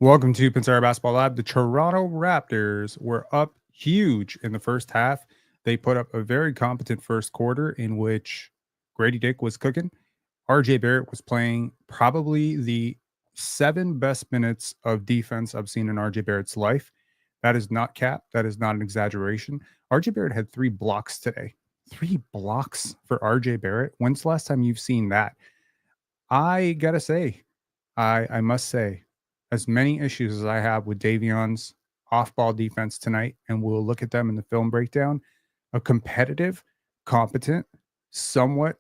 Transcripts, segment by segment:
Welcome to Pensar Basketball Lab. The Toronto Raptors were up huge in the first half. They put up a very competent first quarter in which Grady Dick was cooking. RJ Barrett was playing probably the 7 best minutes of defense I've seen in RJ Barrett's life. That is not cap. That is not an exaggeration. RJ Barrett had 3 blocks today. 3 blocks for RJ Barrett. When's the last time you've seen that? I gotta say, I must say, as many issues as I have with Davion's off-ball defense tonight, and we'll look at them in the film breakdown, a competitive, competent, somewhat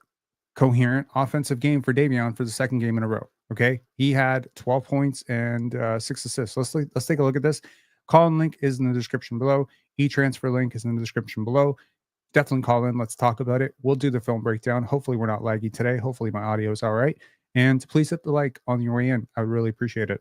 coherent offensive game for Davion for the second game in a row. Okay, he had 12 points and 6 assists. Let's take a look at this. Call-in link is in the description below. E-transfer link is in the description below. Definitely call in. Let's talk about it. We'll do the film breakdown. Hopefully, we're not laggy today. Hopefully, my audio is all right. And please hit the like on your way in. I really appreciate it.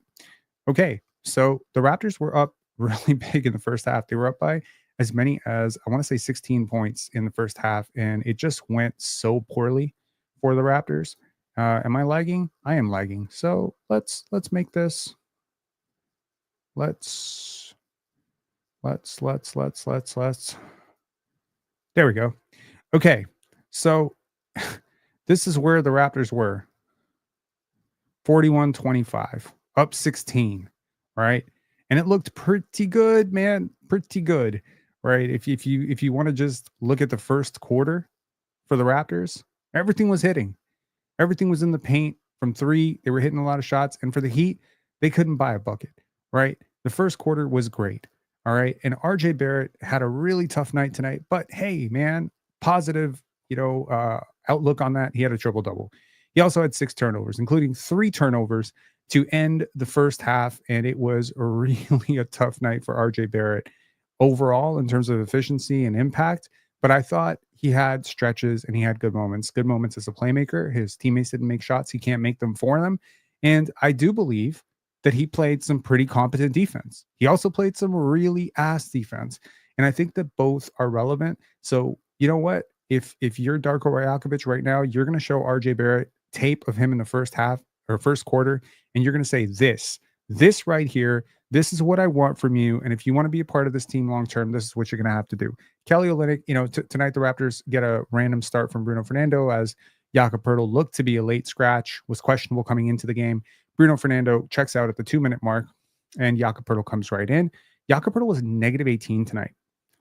Okay, so the Raptors were up really big in the first half. They were up by as many as, I want to say, 16 points in the first half, and it just went so poorly for the Raptors. Am I lagging? I am lagging. So let's make this. Let's. There we go. Okay, so this is where the Raptors were. 41-25, up 16, right? And it looked pretty good, man, pretty good, right? If you want to just look at the first quarter for the Raptors, everything was hitting. Everything was in the paint from three. They were hitting a lot of shots. And for the Heat, they couldn't buy a bucket, right? The first quarter was great, all right? And RJ Barrett had a really tough night tonight. But hey, man, positive, outlook on that. He had a triple-double. He also had 6 turnovers, including 3 turnovers to end the first half. And it was really a tough night for RJ Barrett overall in terms of efficiency and impact. But I thought he had stretches and he had good moments as a playmaker. His teammates didn't make shots. He can't make them for them. And I do believe that he played some pretty competent defense. He also played some really ass defense. And I think that both are relevant. So you know what? If you're Darko Rajakovic right now, you're going to show RJ Barrett tape of him in the first half or first quarter, and you're going to say this right here, this is what I want from you. And if you want to be a part of this team long term, this is what you're going to have to do. Kelly Olynyk, tonight the Raptors get a random start from Bruno Fernando as Jakob Poeltl looked to be a late scratch, was questionable coming into the game. Bruno Fernando checks out at the 2-minute mark, and Jakob Poeltl comes right in. Jakob Poeltl was -18 tonight,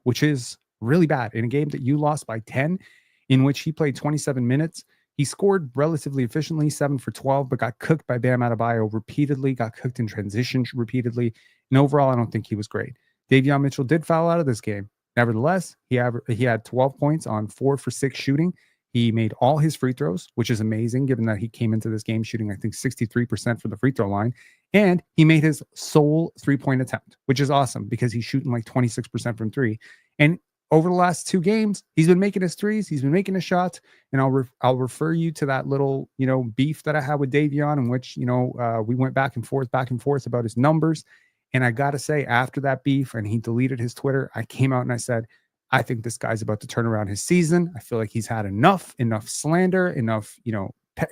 which is really bad in a game that you lost by 10, in which he played 27 minutes. He scored relatively efficiently, 7 for 12, but got cooked by Bam Adebayo repeatedly, got cooked in transition repeatedly. And overall, I don't think he was great. Davion Mitchell did foul out of this game. Nevertheless, he had 12 points on 4 for 6 shooting. He made all his free throws, which is amazing, given that he came into this game shooting, I think, 63% from the free throw line. And he made his sole 3-point attempt, which is awesome because he's shooting like 26% from 3. And over the last 2 games, he's been making his threes. He's been making his shots. And I'll refer you to that little, beef that I had with Davion, in which, we went back and forth about his numbers. And I got to say, after that beef and he deleted his Twitter, I came out and I said, I think this guy's about to turn around his season. I feel like he's had enough slander, enough,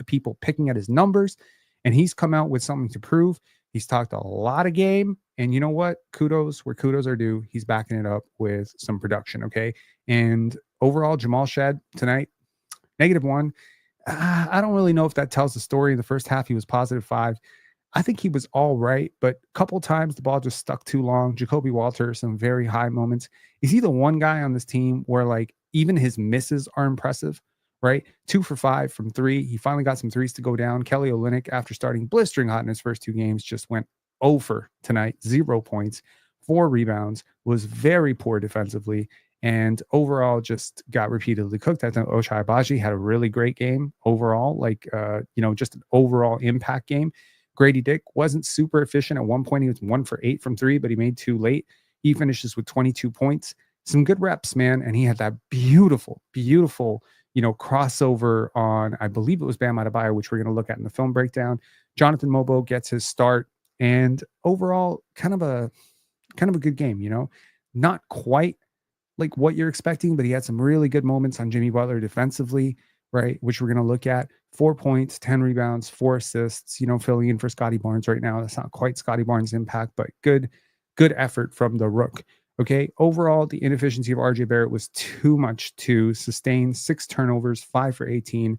people picking at his numbers. And he's come out with something to prove. He's talked a lot of game. And you know what? Kudos where kudos are due. He's backing it up with some production, okay? And overall, Jamal Shed tonight, -1. I don't really know if that tells the story. In the first half, he was +5. I think he was all right, but a couple times the ball just stuck too long. Jacoby Walter, some very high moments. Is he the one guy on this team where, like, even his misses are impressive, right? 2 for 5 from 3. He finally got some threes to go down. Kelly Olynyk, after starting blistering hot in his first 2 games, just went over tonight, 0 points, 4 rebounds, was very poor defensively, and overall just got repeatedly cooked. I think Ochai Agbaji had a really great game overall, just an overall impact game. Grady Dick wasn't super efficient. At one point, he was 1 for 8 from 3, but he made 2 late. He finishes with 22 points. Some good reps, man, and he had that beautiful, crossover on, I believe it was Bam Adebayo, which we're going to look at in the film breakdown. Jonathan Mobo gets his start. And overall, kind of a good game, not quite like what you're expecting, but he had some really good moments on Jimmy Butler defensively, right? Which we're going to look at. 4 points, 10 rebounds, 4 assists, filling in for Scottie Barnes right now. That's not quite Scottie Barnes' impact, but good effort from the Rook. Okay. Overall, the inefficiency of RJ Barrett was too much to sustain. 6 turnovers, 5 for 18.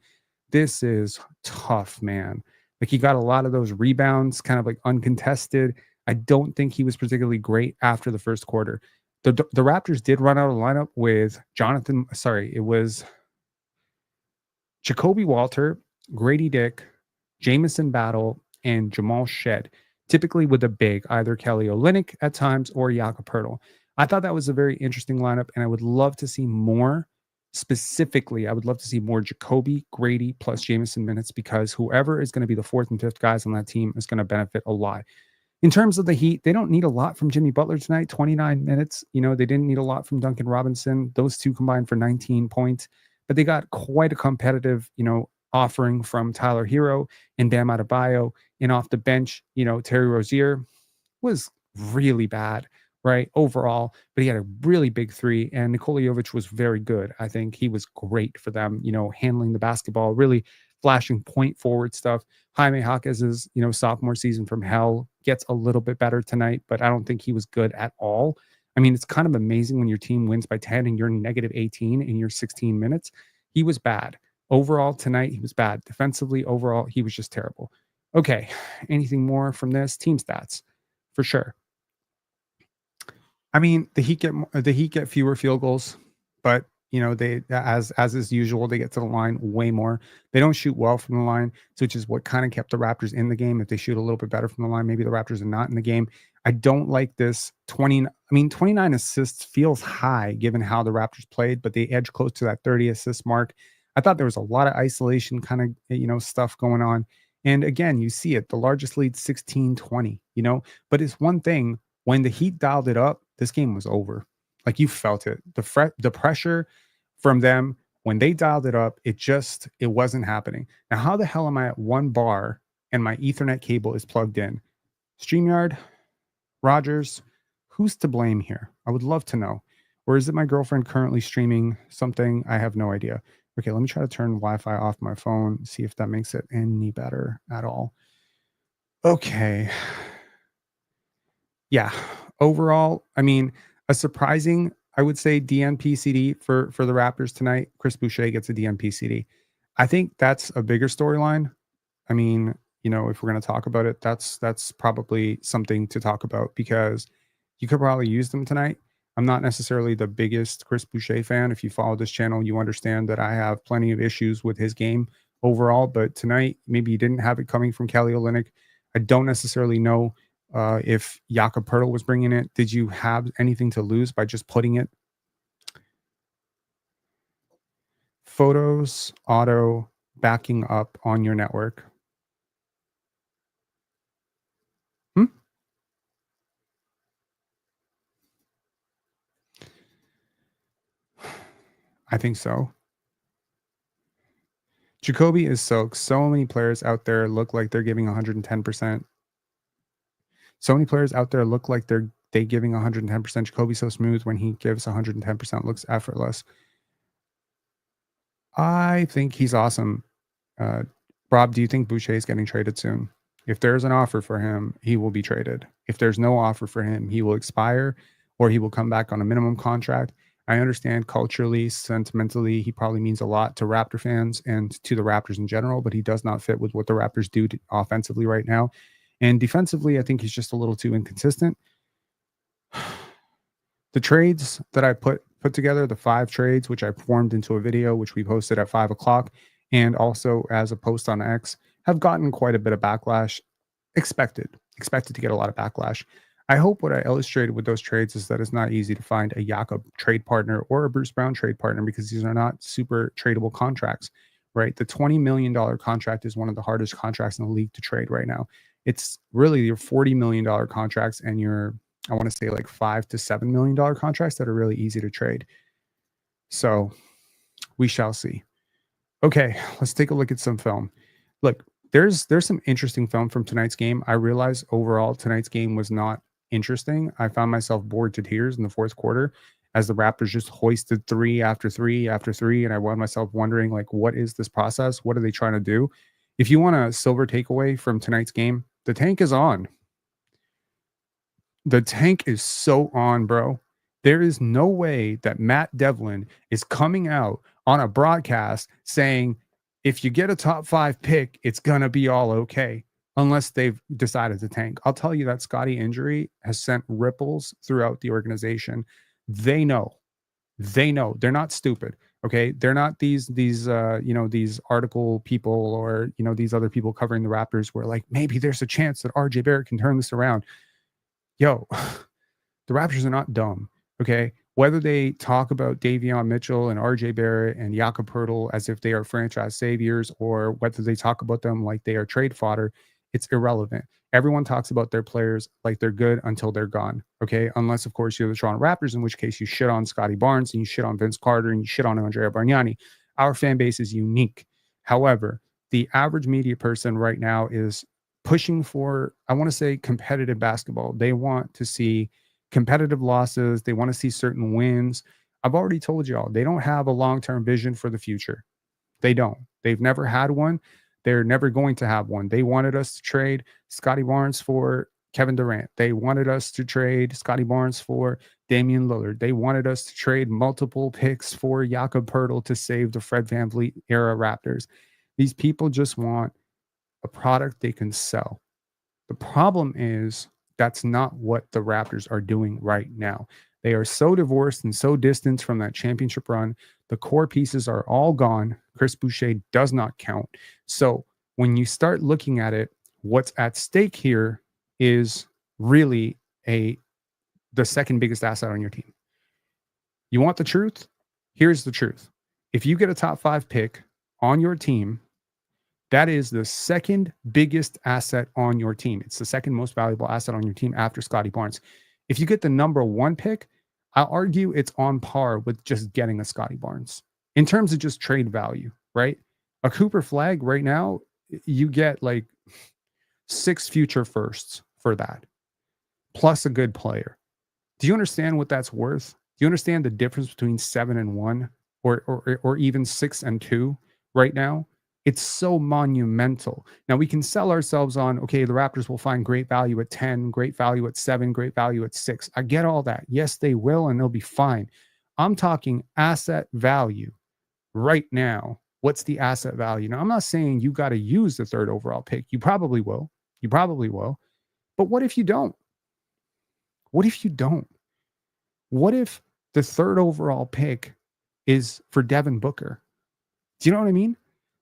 This is tough, man. Like he got a lot of those rebounds kind of like uncontested. I don't think he was particularly great after the first quarter. The Raptors did run out of lineup with it was Jacoby Walter, Grady Dick, Jamison Battle, and Jamal Shed, typically with a big, either Kelly Olynyk at times or Jakob Poeltl. I thought that was a very interesting lineup, and I would love to see more. Specifically, I would love to see more Jacoby, Grady, plus Jamison minutes because whoever is going to be the fourth and fifth guys on that team is going to benefit a lot. In terms of the Heat, they don't need a lot from Jimmy Butler tonight, 29 minutes. They didn't need a lot from Duncan Robinson. Those two combined for 19 points, but they got quite a competitive, offering from Tyler Hero and Bam Adebayo. And off the bench, Terry Rozier was really bad, right? Overall, but he had a really big three. And Nikola Jovic was very good. I think he was great for them, handling the basketball, really flashing point forward stuff. Jaime Jaquez's, sophomore season from hell gets a little bit better tonight, but I don't think he was good at all. I mean, it's kind of amazing when your team wins by 10 and you're negative 18 in your 16 minutes. He was bad. Overall, tonight, he was bad. Defensively, overall, he was just terrible. Okay. Anything more from this? Team stats, for sure. I mean, the Heat get fewer field goals, but they as is usual, they get to the line way more. They don't shoot well from the line, which is what kind of kept the Raptors in the game. If they shoot a little bit better from the line, maybe the Raptors are not in the game. I don't like this 29 assists feels high given how the Raptors played, but they edge close to that 30 assist mark. I thought there was a lot of isolation kind of, stuff going on. And again, you see it, the largest lead 16-20, but it's one thing when the Heat dialed it up, this game was over. Like you felt it. The pressure from them when they dialed it up, it wasn't happening. Now, how the hell am I at one bar and my Ethernet cable is plugged in? StreamYard, Rogers, who's to blame here? I would love to know. Or is it my girlfriend currently streaming something? I have no idea. Okay, let me try to turn Wi-Fi off my phone, see if that makes it any better at all. Okay. Yeah. Overall, I mean, a surprising, I would say, DNP-CD for the Raptors tonight. Chris Boucher gets a DNP-CD. I think that's a bigger storyline. I mean, if we're going to talk about it, that's probably something to talk about because you could probably use them tonight. I'm not necessarily the biggest Chris Boucher fan. If you follow this channel, you understand that I have plenty of issues with his game overall. But tonight, maybe you didn't have it coming from Kelly Olynyk. I don't necessarily know if Jakob Poeltl was bringing it. Did you have anything to lose by just putting it? Photos, auto, backing up on your network. I think so. Jacoby is soaked. So many players out there look like they're giving 110%. So many players out there look like they giving 110%. Jacoby's so smooth when he gives 110%, looks effortless. I think he's awesome. Rob, do you think Boucher is getting traded soon? If there's an offer for him, he will be traded. If there's no offer for him, he will expire or he will come back on a minimum contract. I understand culturally, sentimentally, he probably means a lot to Raptor fans and to the Raptors in general, but he does not fit with what the Raptors do offensively right now. And defensively, I think he's just a little too inconsistent. The trades that I put together, the 5 trades, which I formed into a video, which we posted at 5 o'clock, and also as a post on X, have gotten quite a bit of backlash. Expected to get a lot of backlash. I hope what I illustrated with those trades is that it's not easy to find a Jakob trade partner or a Bruce Brown trade partner because these are not super tradable contracts, right? The $20 million contract is one of the hardest contracts in the league to trade right now. It's really your $40 million contracts and your, I want to say like $5 to $7 million contracts that are really easy to trade. So we shall see. Okay, let's take a look at some film. Look, there's some interesting film from tonight's game. I realize overall tonight's game was not interesting. I found myself bored to tears in the fourth quarter. as the Raptors just hoisted three after three after three. And I found myself wondering, like, what is this process? What are they trying to do? If you want a silver takeaway from tonight's game, the tank is on. The tank is so on, bro. There is no way that Matt Devlin is coming out on a broadcast saying, if you get a top 5 pick, it's going to be all okay, unless they've decided to tank. I'll tell you that Scottie injury has sent ripples throughout the organization. They know. They know. They're not stupid. Okay. They're not these these article people, or, these other people covering the Raptors where, like, maybe there's a chance that RJ Barrett can turn this around. Yo, the Raptors are not dumb, okay? Whether they talk about Davion Mitchell and RJ Barrett and Jakob Poeltl as if they are franchise saviors, or whether they talk about them like they are trade fodder, it's irrelevant. Everyone talks about their players like they're good until they're gone, okay? Unless, of course, you're the Toronto Raptors, in which case you shit on Scottie Barnes and you shit on Vince Carter and you shit on Andrea Bargnani. Our fan base is unique. However, the average media person right now is pushing for, I want to say, competitive basketball. They want to see competitive losses. They want to see certain wins. I've already told y'all, they don't have a long-term vision for the future. They don't. They've never had one. They're never going to have one. They wanted us to trade Scottie Barnes for Kevin Durant. They wanted us to trade Scottie Barnes for Damian Lillard. They wanted us to trade multiple picks for Jakob Poeltl to save the Fred VanVleet era Raptors. These people just want a product they can sell. The problem is that's not what the Raptors are doing right now. They are so divorced and so distant from that championship run. The core pieces are all gone. Chris Boucher does not count. So when you start looking at it, what's at stake here is really the second biggest asset on your team. You want the truth? Here's the truth. If you get a top 5 pick on your team, that is the second biggest asset on your team. It's the second most valuable asset on your team after Scottie Barnes. If you get the number 1 pick, I'll argue it's on par with just getting a Scottie Barnes in terms of just trade value, right? A Cooper Flag right now, you get like 6 future firsts for that, plus a good player. Do you understand what that's worth? Do you understand the difference between 7 and 1 or even 6 and 2 right now? It's so monumental. Now we can sell ourselves on, okay, the Raptors will find great value at 10, great value at 7, great value at 6. I get all that. Yes, they will, and they'll be fine. I'm talking asset value right now. What's the asset value? Now, I'm not saying you got to use the 3rd overall pick. You probably will. You probably will. But what if you don't? What if you don't? What if the 3rd overall pick is for Devin Booker? Do you know what I mean?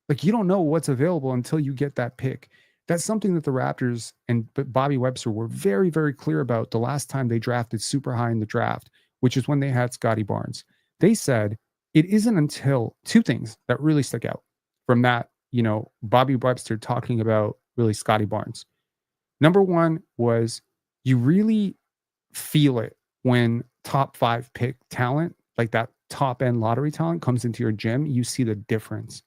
Like, you don't know what's available until you get that pick. That's something that the Raptors and Bobby Webster were very, very clear about the last time they drafted super high in the draft, which is when they had Scottie Barnes. They said it isn't until 2 things that really stick out from that, Bobby Webster talking about really Scottie Barnes. Number 1 was, you really feel it when top 5 pick talent, like that top end lottery talent, comes into your gym. You see the difference.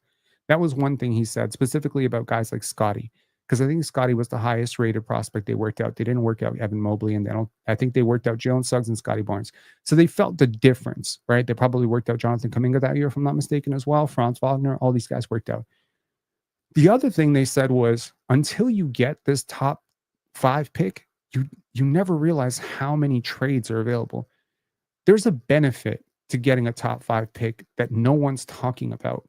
That was one thing he said specifically about guys like Scottie, because I think Scottie was the highest rated prospect they worked out. They didn't work out Evan Mobley, and I think they worked out Jalen Suggs and Scottie Barnes. So they felt the difference, right? They probably worked out Jonathan Kuminga that year, if I'm not mistaken, as well. Franz Wagner, all these guys worked out. The other thing they said was, until you get this top 5 pick, you never realize how many trades are available. There's a benefit to getting a top 5 pick that no one's talking about,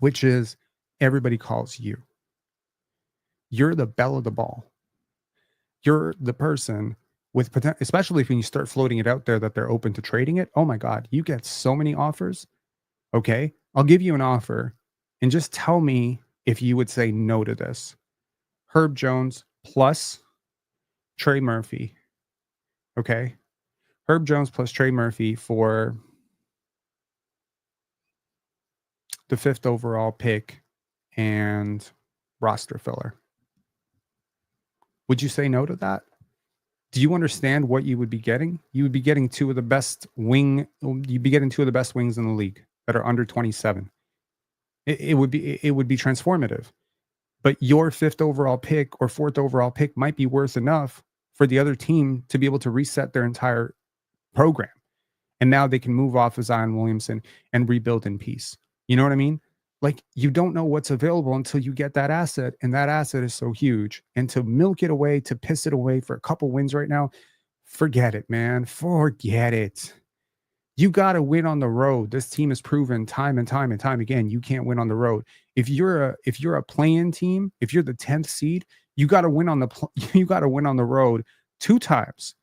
which is everybody calls you. You're the belle of the ball. You're the person with potential, especially when you start floating it out there that they're open to trading it. Oh my God, you get so many offers. Okay, I'll give you an offer and just tell me if you would say no to this. Herb Jones plus Trey Murphy. Okay, Herb Jones plus Trey Murphy for the 5th overall pick and roster filler. Would you say no to that? Do you understand what you would be getting? You would be getting 2 of the best wings in the league that are under 27. It would be transformative. But your 5th overall pick or 4th overall pick might be worth enough for the other team to be able to reset their entire program. And now they can move off of Zion Williamson and rebuild in peace. You know what I mean? Like, you don't know what's available until you get that asset. And that asset is so huge. And to milk it away, to piss it away for a couple wins right now, forget it, man. Forget it. You got to win on the road. This team has proven time and time and time again you can't win on the road. If you're a play-in team, if you're the 10th seed, you got to win on you got to win on the road two times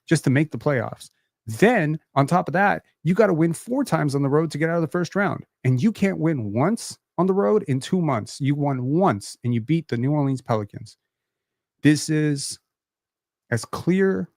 just to make the playoffs. Then on top of that, you got to win 4 times on the road to get out of the first round. And you can't win once on the road in 2 months. You won once and you beat the New Orleans Pelicans. This is as clear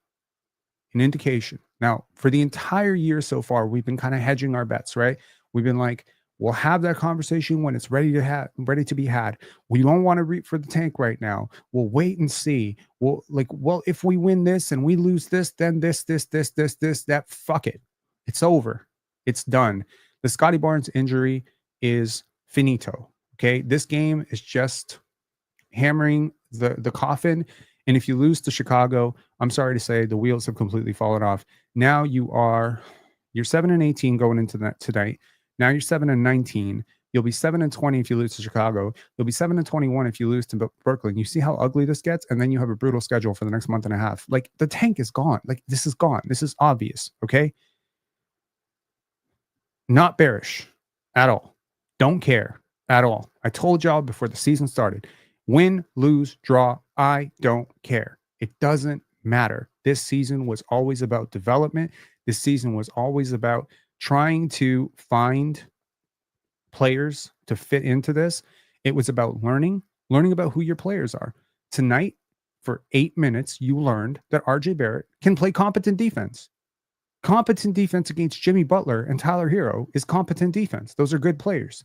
an indication. Now, for the entire year so far, we've been kind of hedging our bets, right? We've been like, we'll have that conversation when it's ready to be had. We don't want to reap for the tank right now. We'll wait and see. Well, if we win this and we lose this, then this, that, fuck it. It's over. It's done. The Scottie Barnes injury is finito. Okay. This game is just hammering the coffin. And if you lose to Chicago, I'm sorry to say the wheels have completely fallen off. Now you're 7-18 going into that tonight. Now you're 7-19. You'll be 7-20 if you lose to Chicago. You'll be 7-21 if you lose to Brooklyn. You see how ugly this gets? And then you have a brutal schedule for the next month and a half. Like, the tank is gone. Like, this is gone. This is obvious. Okay. Not bearish at all. Don't care at all. I told y'all before the season started, win, lose, draw, I don't care. It doesn't matter. This season was always about development. This season was always about trying to find players to fit into this. It was about learning about who your players are. Tonight, for 8 minutes, you learned that RJ Barrett can play competent defense. Competent defense against Jimmy Butler and Tyler Hero is competent defense. Those are good players.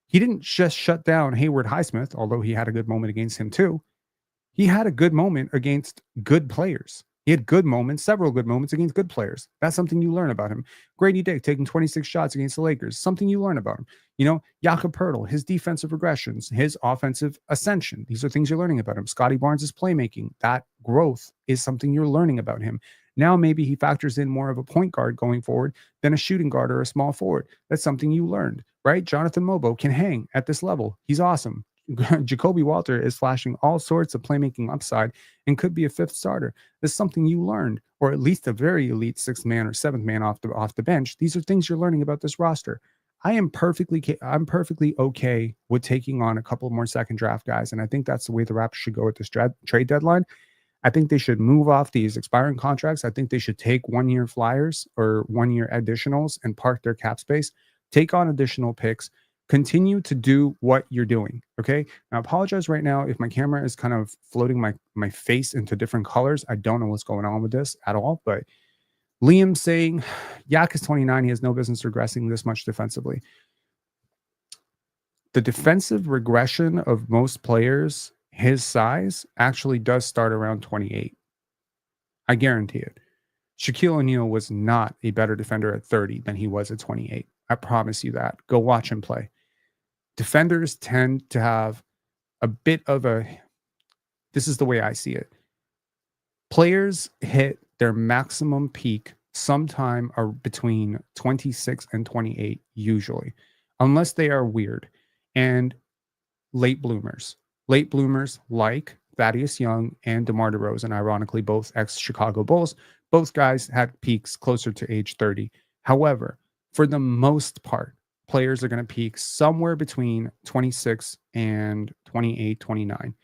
He didn't just shut down Hayward Highsmith, although he had a good moment against him too. He had a good moment against good players. He had good moments, several good moments against good players. That's something you learn about him. Grady Dick taking 26 shots against the Lakers, something you learn about him. You know, Jakob Poeltl, his defensive regressions, his offensive ascension. These are things you're learning about him. Scottie Barnes' playmaking. That growth is something you're learning about him. Now maybe he factors in more of a point guard going forward than a shooting guard or a small forward. That's something you learned, right? Jonathan Mobo can hang at this level. He's awesome. Jacoby Walter is flashing all sorts of playmaking upside and could be a 5th starter. That's something you learned, or at least a very elite 6th man or 7th man off the bench. These are things you're learning about this roster. I'm perfectly okay with taking on a couple more second draft guys, and I think that's the way the Raptors should go at this trade deadline. I think they should move off these expiring contracts. I think they should take 1-year flyers or 1-year additionals and park their cap space, take on additional picks, continue to do what you're doing. Okay. Now, I apologize right now if my camera is kind of floating my face into different colors. I don't know what's going on with this at all, but Liam saying Yak is 29. He has no business regressing this much defensively. The defensive regression of most players his size actually does start around 28. I guarantee it. Shaquille O'Neal was not a better defender at 30 than he was at 28. I promise you that. Go watch him play. Defenders tend to have a bit of this is the way I see it. Players hit their maximum peak sometime or between 26 and 28, usually, unless they are weird. And late bloomers like Thaddeus Young and DeMar DeRozan, ironically, both ex-Chicago Bulls, both guys had peaks closer to age 30. However, for the most part, players are going to peak somewhere between 26 and 28, 29.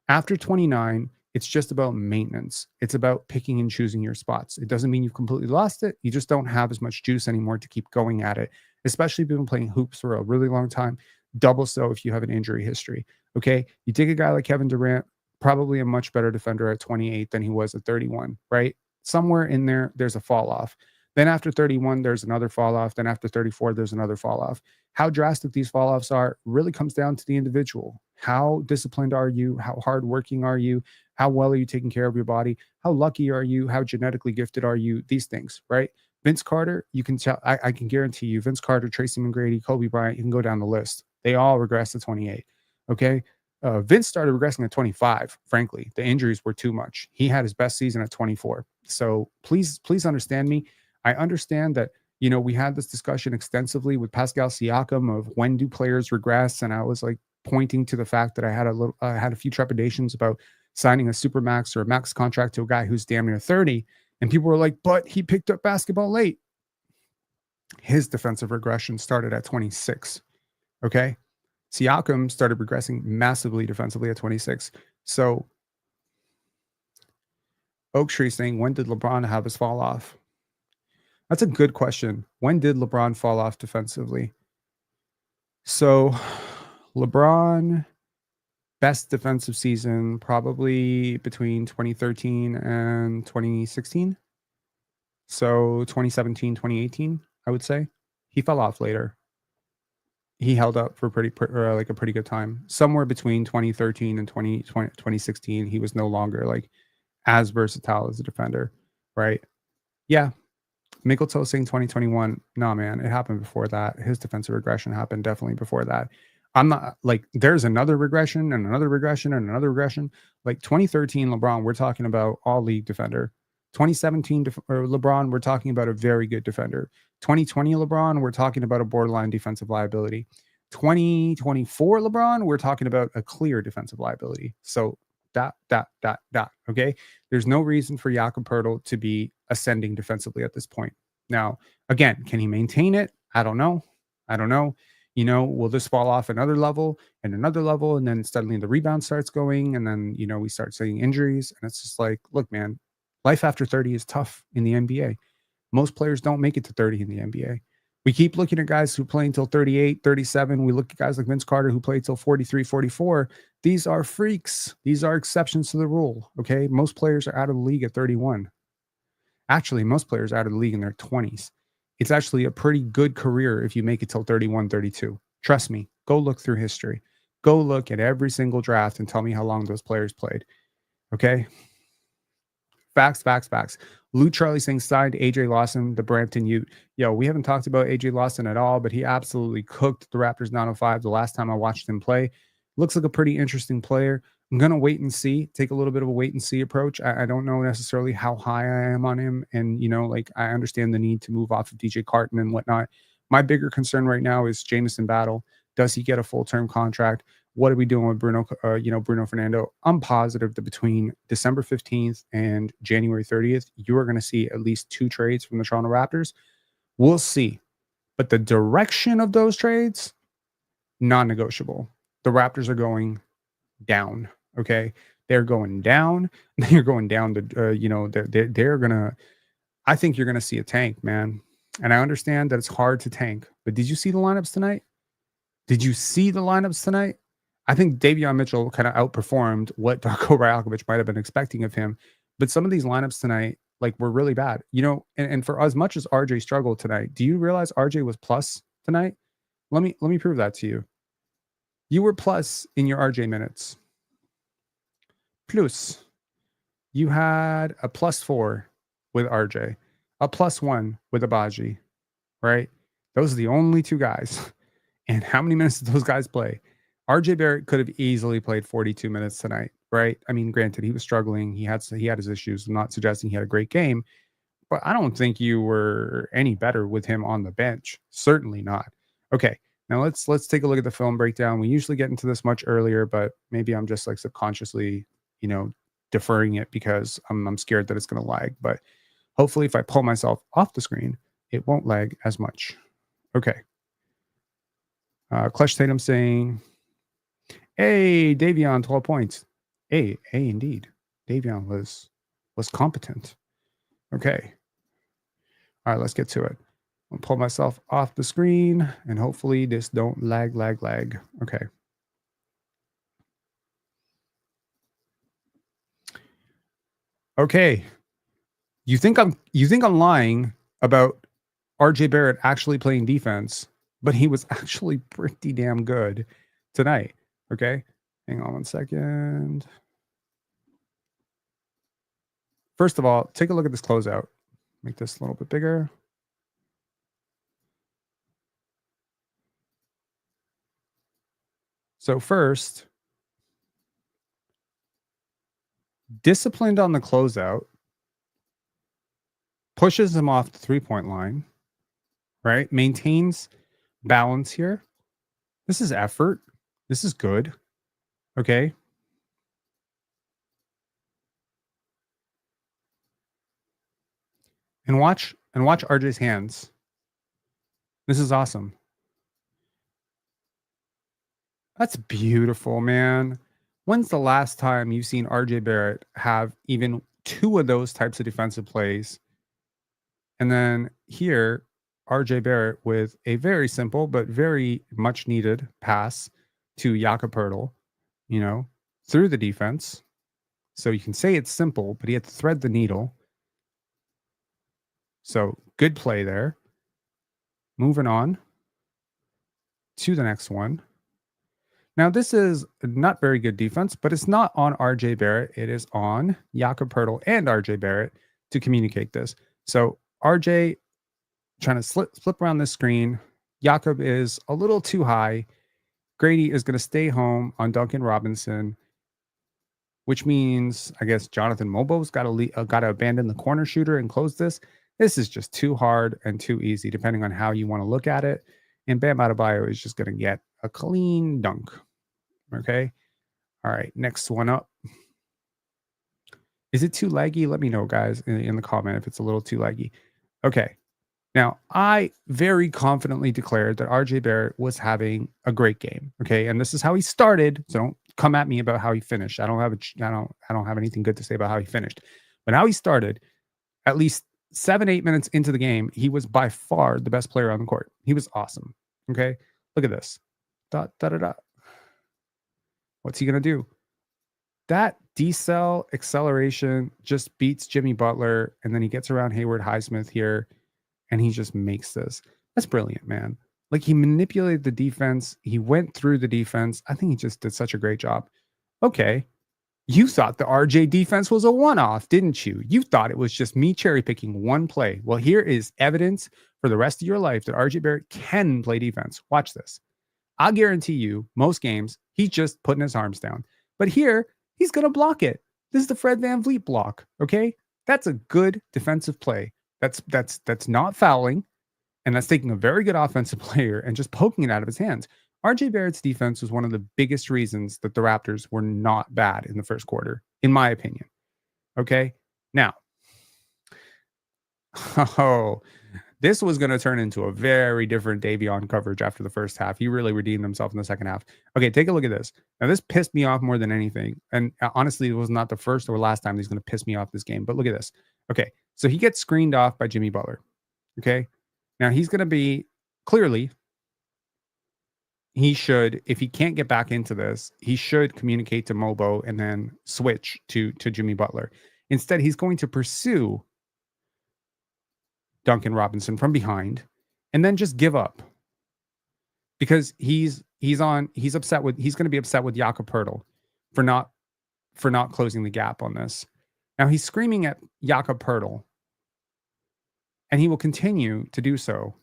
After 29, it's just about maintenance. It's about picking and choosing your spots. It doesn't mean you've completely lost it. You just don't have as much juice anymore to keep going at it, especially if you've been playing hoops for a really long time. Double so if you have an injury history. Okay. You take a guy like Kevin Durant, probably a much better defender at 28 than he was at 31, right? Somewhere in there, there's a fall off. Then after 31, there's another fall off. Then after 34, there's another fall off. How drastic these fall offs are really comes down to the individual. How disciplined are you? How hardworking are you? How well are you taking care of your body? How lucky are you? How genetically gifted are you? These things, right? Vince Carter, you can tell, I can guarantee you, Vince Carter, Tracy McGrady, Kobe Bryant, you can go down the list. They all regressed to 28. Okay. Vince started regressing at 25. Frankly, the injuries were too much. He had his best season at 24. So please understand me. I understand that, we had this discussion extensively with Pascal Siakam of when do players regress, and I was like pointing to the fact that I had a few trepidations about signing a supermax or a max contract to a guy who's damn near 30, and people were like, "But he picked up basketball late." His defensive regression started at 26. Okay, Siakam started regressing massively defensively at 26. So Oak Tree saying, when did LeBron have his fall off? That's a good question. When did LeBron fall off defensively? So LeBron, best defensive season, probably between 2013 and 2016. So 2017, 2018, I would say. He fell off later. He held up for like a pretty good time. Somewhere between 2013 and 2016, he was no longer like as versatile as a defender, right? Yeah, Mickelto saying 2021. Nah, man, it happened before that. His defensive regression happened definitely before that. I'm not like there's another regression and another regression and another regression. Like 2013 LeBron, we're talking about all league defender. 2017 LeBron, we're talking about a very good defender. 2020 LeBron, we're talking about a borderline defensive liability. 2024 LeBron, we're talking about a clear defensive liability. So dot. Okay. There's no reason for Jakob Poeltl to be ascending defensively at this point. Now, again, can he maintain it? I don't know. Will this fall off another level and another level? And then suddenly the rebound starts going. And then, we start seeing injuries. And it's just like, look, man, life after 30 is tough in the NBA. Most players don't make it to 30 in the NBA. We keep looking at guys who play until 38, 37. We look at guys like Vince Carter who played till 43, 44. These are freaks. These are exceptions to the rule. Okay. Most players are out of the league at 31. Actually, most players are out of the league in their 20s. It's actually a pretty good career if you make it till 31, 32. Trust me. Go look through history. Go look at every single draft and tell me how long those players played. Okay. Facts. Lou Charlie saying signed AJ Lawson, the Brampton Ute. Yo, we haven't talked about AJ Lawson at all, but he absolutely cooked the Raptors 905 the last time I watched him play. Looks like a pretty interesting player. I'm going to wait and see, take a little bit of a wait and see approach. I don't know necessarily how high I am on him. And, I understand the need to move off of DJ Carton and whatnot. My bigger concern right now is Jamison Battle. Does he get a full-term contract? What are we doing with Bruno Fernando? I'm positive that between December 15th and January 30th, you are going to see at least 2 trades from the Toronto Raptors. We'll see. But the direction of those trades, non-negotiable. The Raptors are going down. Okay. They're going down. They're going down to, they're going to, I think you're going to see a tank, man. And I understand that it's hard to tank, but did you see the lineups tonight? I think Davion Mitchell kind of outperformed what Darko Rajakovic might have been expecting of him. But some of these lineups tonight, like, were really bad. And for as much as RJ struggled tonight, do you realize RJ was plus tonight? Let me prove that to you. You were plus in your RJ minutes. Plus, you had a +4 with RJ, a +1 with Abaji, right? Those are the only 2 guys. And how many minutes did those guys play? RJ Barrett could have easily played 42 minutes tonight, right? I mean, granted, he was struggling. He had his issues. I'm not suggesting he had a great game, but I don't think you were any better with him on the bench. Certainly not. Okay, now let's take a look at the film breakdown. We usually get into this much earlier, but maybe I'm just like subconsciously, deferring it because I'm scared that it's going to lag. But hopefully, if I pull myself off the screen, it won't lag as much. Okay. Clutch Tatum saying, hey, Davion, 12 points. Hey, indeed. Davion was competent. Okay. All right, let's get to it. I'll pull myself off the screen and hopefully this don't lag. Okay. Okay. You think I'm lying about RJ Barrett actually playing defense, but he was actually pretty damn good tonight. Okay. Hang on 1 second. First of all, take a look at this closeout. Make this a little bit bigger. So first, disciplined on the closeout. pushes him off the 3-point line, right? Maintains balance here. This is effort. This is good. Okay. And watch RJ's hands. This is awesome. That's beautiful, man. When's the last time you've seen RJ Barrett have even two of those types of defensive plays? And then here, RJ Barrett with a very simple but very much needed pass to Jakob Poeltl, you know, through the defense. So you can say it's simple, but he had to thread the needle. So good play there. Moving on to the next one. Now, this is not very good defense, but it's not on RJ Barrett. It is on Jakob Poeltl and RJ Barrett to communicate this. So RJ trying to slip around the screen. Jakob is a little too high. Grady is going to stay home on Duncan Robinson, which means I guess Jonathan Mobo's got to abandon the corner shooter and close this. This is just too hard and too easy, depending on how you want to look at it. And Bam Adebayo is just going to get a clean dunk. Okay. All right. Next one up. Is it too laggy? Let me know, guys, in the comment if it's a little too laggy. Okay. Now, I very confidently declared that RJ Barrett was having a great game. Okay. And this is how he started. So don't come at me about how he finished. I don't have anything good to say about how he finished. But how he started, at least 7-8 minutes into the game, he was by far the best player on the court. He was awesome. Okay. Look at this. Dot, dot, dot, dot. What's he going to do? That decel acceleration just beats Jimmy Butler. And then he gets around Hayward Highsmith here and he just makes this. That's brilliant, man. Like he manipulated the defense. He went through the defense. I think he just did such a great job. Okay. You thought the RJ defense was a one-off, didn't you? You thought it was just me cherry picking one play. Well, here is evidence for the rest of your life that RJ Barrett can play defense. Watch this. I'll guarantee you, most games, he's just putting his arms down. But here, he's going to block it. This is the Fred VanVleet block, okay? That's a good defensive play. That's not fouling, and that's taking a very good offensive player and just poking it out of his hands. RJ Barrett's defense was one of the biggest reasons that the Raptors were not bad in the first quarter, in my opinion. Okay? Now, this was going to turn into a very different Davion coverage after the first half. He really redeemed himself in the second half. Okay, take a look at this. Now, this pissed me off more than anything. And honestly, it was not the first or last time he's going to piss me off this game. But look at this. Okay, so he gets screened off by Jimmy Butler. Okay, now he's going to be clearly, he should, if he can't get back into this, he should communicate to Mobo and then switch to Jimmy Butler. Instead, he's going to pursue Duncan Robinson from behind and then just give up because he's going to be upset with Jakob Poeltl for not closing the gap on this. Now he's screaming at Jakob Poeltl and he will continue to do so.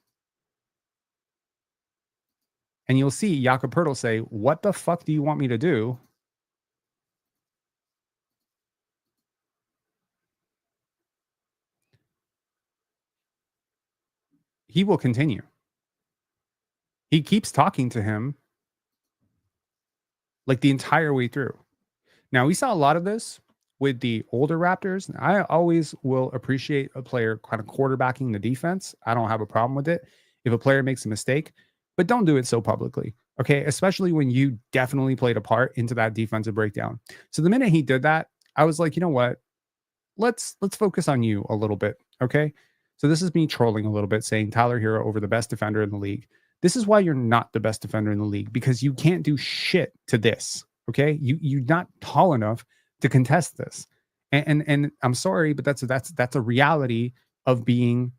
And you'll see Jakob Poeltl say, "What the fuck do you want me to do?" He will continue. He keeps talking to him like the entire way through. Now, we saw a lot of this with the older Raptors. I always will appreciate a player kind of quarterbacking the defense. I don't have a problem with it if a player makes a mistake, but don't do it so publicly. Okay, especially when you definitely played a part into that defensive breakdown. So the minute he did that, I was like, you know what? Let's focus on you a little bit. Okay. So this is me trolling a little bit, saying Tyler Hero over the best defender in the league. This is why you're not the best defender in the league, because you can't do shit to this. Okay. You're not tall enough to contest this. And I'm sorry, but that's a reality of being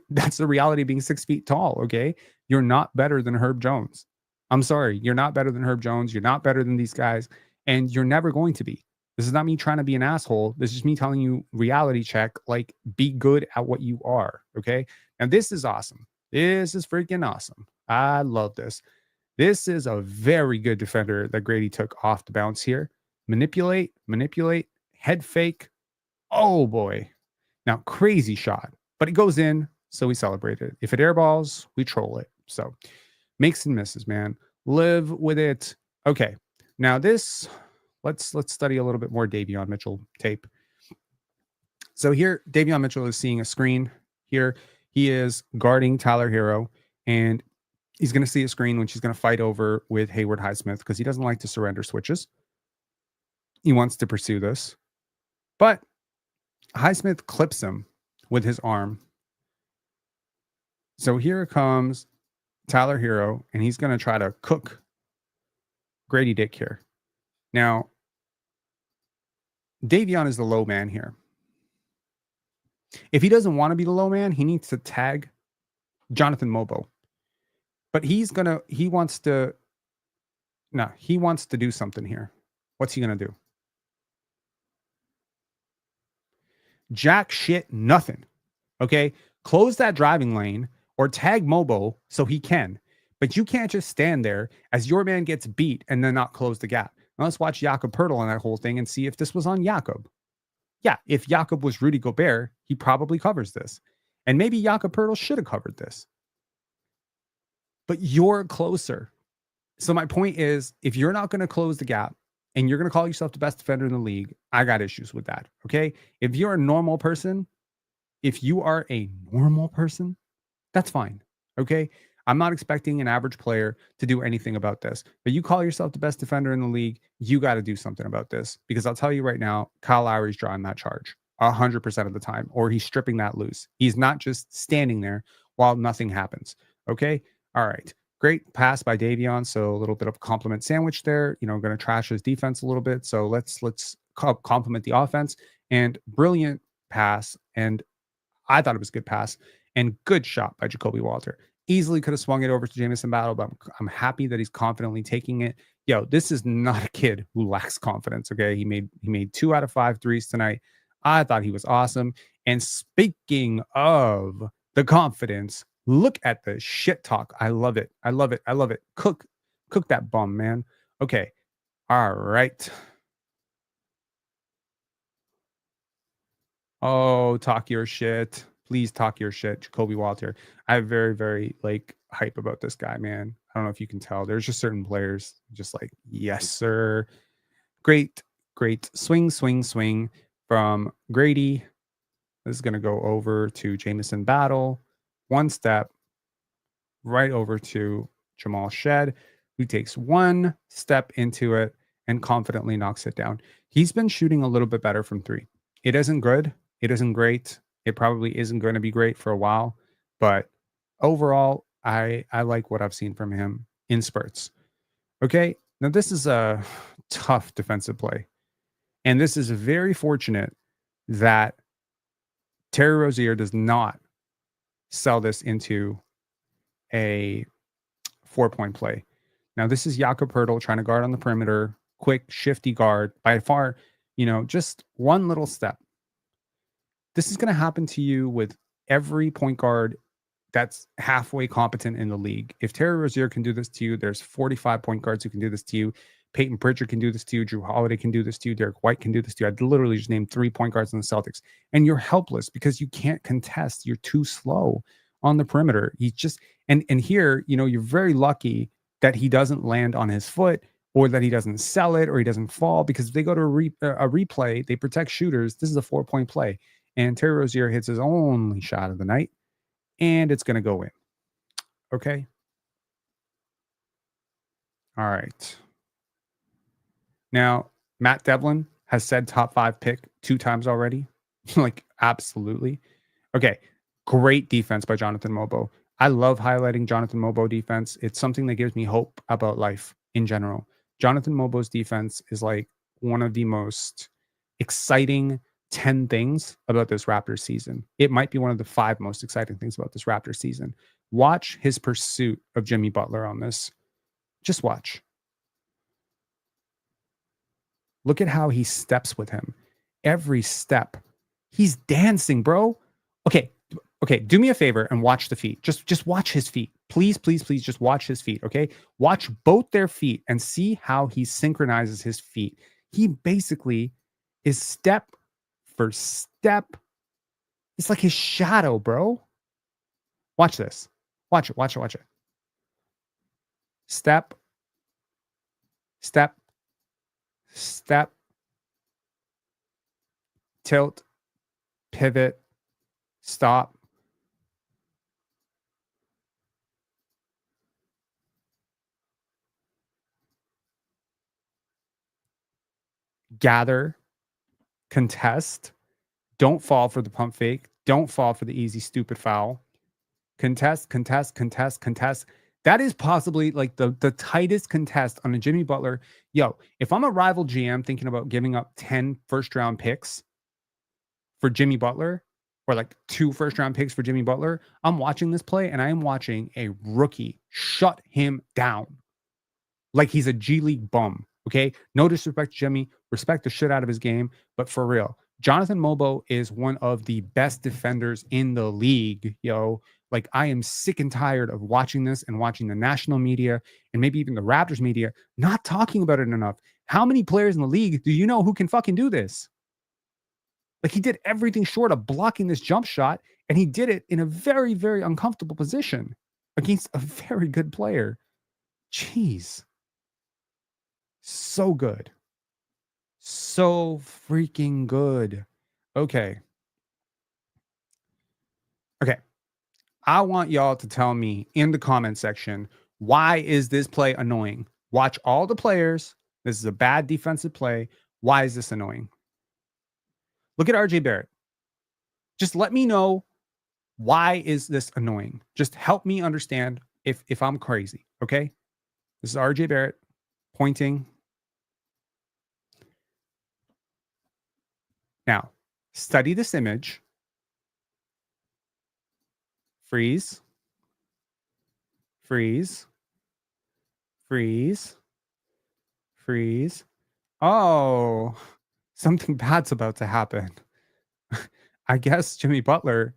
that's the reality of being 6 feet tall. Okay. You're not better than Herb Jones. I'm sorry. You're not better than Herb Jones. You're not better than these guys. And you're never going to be. This is not me trying to be an asshole. This is me telling you reality check, like be good at what you are. Okay. And this is awesome. This is freaking awesome. I love this. This is a very good defender that Grady took off the bounce here. Manipulate, head fake. Oh boy. Now, crazy shot, but it goes in, so we celebrate it. If it airballs, we troll it. So makes and misses, man. Live with it. Okay. Now this, let's study a little bit more Davion Mitchell tape. So here, Davion Mitchell is seeing a screen. Here, he is guarding Tyler Hero, and he's going to see a screen when she's going to fight over with Hayward Highsmith because he doesn't like to surrender switches. He wants to pursue this, but Highsmith clips him with his arm. So here comes Tyler Hero, and he's going to try to cook Grady Dick here. Now, Davion is the low man here. If he doesn't want to be the low man, he needs to tag Jonathan Mobo. But he wants to do something here. What's he going to do? Jack shit, nothing. Okay? Close that driving lane or tag Mobo so he can. But you can't just stand there as your man gets beat and then not close the gap. Now let's watch Jakob Poeltl on that whole thing and see if this was on Jakob. Yeah, if Jakob was Rudy Gobert, he probably covers this. And maybe Jakob Poeltl should have covered this. But you're closer. So my point is, if you're not going to close the gap and you're going to call yourself the best defender in the league, I got issues with that. Okay? If you're a normal person, that's fine. Okay? I'm not expecting an average player to do anything about this. But you call yourself the best defender in the league, you got to do something about this. Because I'll tell you right now, Kyle Lowry's drawing that charge 100% of the time, or he's stripping that loose. He's not just standing there while nothing happens. Okay? All right. Great pass by Davion. So a little bit of compliment sandwich there. Going to trash his defense a little bit. So let's compliment the offense. And brilliant pass. And I thought it was a good pass. And good shot by Jacoby Walter. Easily could have swung it over to Jamison Battle, but I'm happy that he's confidently taking it. Yo, this is not a kid who lacks confidence. Okay, he made 2 out of 5 threes tonight. I thought he was awesome. And speaking of the confidence, look at the shit talk. I love it. I love it. I love it. Cook that bum, man. Okay. All right. Oh, talk your shit. Please talk your shit, Jacoby Walter. I'm very, very hype about this guy, man. I don't know if you can tell. There's just certain players just like, yes, sir. Great swing from Grady. This is going to go over to Jamison Battle. One step right over to Jamal Shed, who takes one step into it and confidently knocks it down. He's been shooting a little bit better from 3. It isn't good. It isn't great. It probably isn't going to be great for a while, but overall, I like what I've seen from him in spurts. Okay, now this is a tough defensive play, and this is very fortunate that Terry Rozier does not sell this into a 4-point play. Now this is Jakob Poeltl trying to guard on the perimeter, quick, shifty guard. By far, just one little step. This is going to happen to you with every point guard that's halfway competent in the league. If Terry Rozier can do this to you, there's 45 point guards who can do this to you. Peyton Pritchard can do this to you. Drew Holiday can do this to you. Derek White can do this to you. I literally just named 3 point guards in the Celtics. And you're helpless because you can't contest. You're too slow on the perimeter. He's just, and here, you're very lucky that he doesn't land on his foot or that he doesn't sell it or he doesn't fall, because if they go to a replay, they protect shooters. This is a 4-point play. And Terry Rozier hits his only shot of the night, and it's going to go in. Okay. All right. Now, Matt Devlin has said top 5 pick 2 times already. Absolutely. Okay. Great defense by Jonathan Mobo. I love highlighting Jonathan Mobo defense. It's something that gives me hope about life in general. Jonathan Mobo's defense is one of the most exciting 10 things about this Raptors season. It might be one of the 5 most exciting things about this Raptors season. Watch his pursuit of Jimmy Butler on this. Just watch. Look at how he steps with him. Every step. He's dancing, bro. Okay, do me a favor and watch the feet. Just watch his feet. Please, just watch his feet, okay? Watch both their feet and see how he synchronizes his feet. He basically is step for step It's like his shadow, bro. Watch this. Watch it. Watch it. Watch it. Step, step, step, tilt, pivot, stop. Gather, contest, don't fall for the pump fake, don't fall for the easy, stupid foul. Contest, contest, contest, contest. That is possibly like the tightest contest on a Jimmy Butler. Yo, if I'm a rival GM thinking about giving up 10 first round picks for Jimmy Butler, or like 2 first round picks for Jimmy Butler, I'm watching this play and I am watching a rookie shut him down like he's a G League bum. Okay. No disrespect to Jimmy, respect the shit out of his game. But for real, Jonathan Mobo is one of the best defenders in the league. Yo, like I am sick and tired of watching this and watching the national media and maybe even the Raptors media not talking about it enough. How many players in the league do you know who can fucking do this? Like he did everything short of blocking this jump shot, and he did it in a very, very uncomfortable position against a very good player. Jeez. So good. So freaking good. Okay. Okay. I want y'all to tell me in the comment section, why is this play annoying? Watch all the players. This is a bad defensive play. Why is this annoying? Look at RJ Barrett. Just let me know, why is this annoying? Just help me understand if I'm crazy, okay? This is RJ Barrett pointing. Now, study this image. Freeze. Freeze. Freeze. Freeze. Oh, something bad's about to happen. I guess Jimmy Butler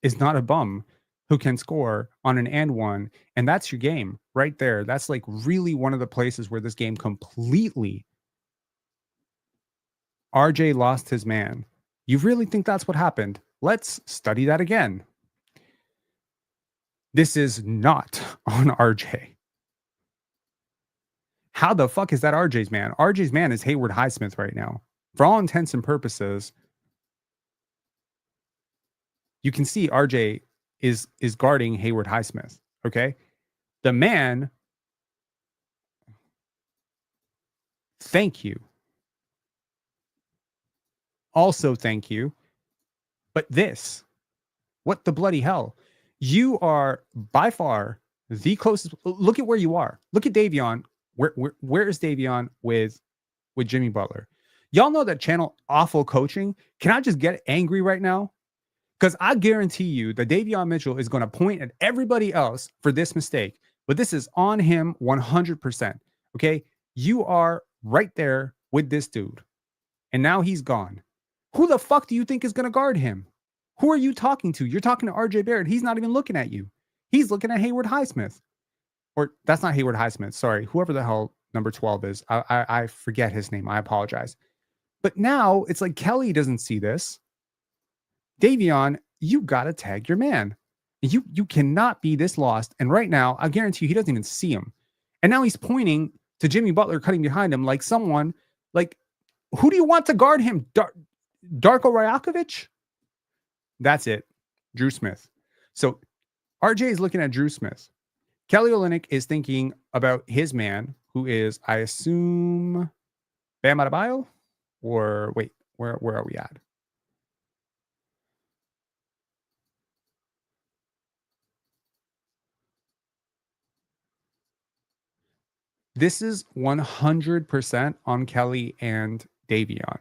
is not a bum who can score on an and one. And that's your game right there. That's like really one of the places where this game completely, RJ lost his man. You really think that's what happened? Let's study that again. This is not on RJ. How the fuck is that RJ's man? RJ's man is Hayward Highsmith right now. For all intents and purposes, you can see RJ is guarding Hayward Highsmith. Okay. The man, thank you. Also, thank you. But this, what the bloody hell? You are by far the closest. Look at where you are. Look at Davion. Where is Davion with Jimmy Butler? Y'all know that channel awful coaching. Can I just get angry right now? Because I guarantee you that Davion Mitchell is going to point at everybody else for this mistake, but this is on him 100%. Okay. You are right there with this dude, and now he's gone. Who the fuck do you think is going to guard him? Who are you talking to? You're talking to RJ Barrett. He's not even looking at you. He's looking at Hayward Highsmith. Or that's not Hayward Highsmith. Sorry. Whoever the hell number 12 is. I forget his name. I apologize. But now it's like Kelly doesn't see this. Davion, you got to tag your man. You cannot be this lost. And right now, I guarantee you, he doesn't even see him. And now he's pointing to Jimmy Butler cutting behind him like someone, like, who do you want to guard him? Darko Rajakovic? That's it. Drew Smith. So RJ is looking at Drew Smith. Kelly Olynyk is thinking about his man, who is, I assume, Bam Adebayo? Or wait, where are we at? This is 100% on Kelly and Davion.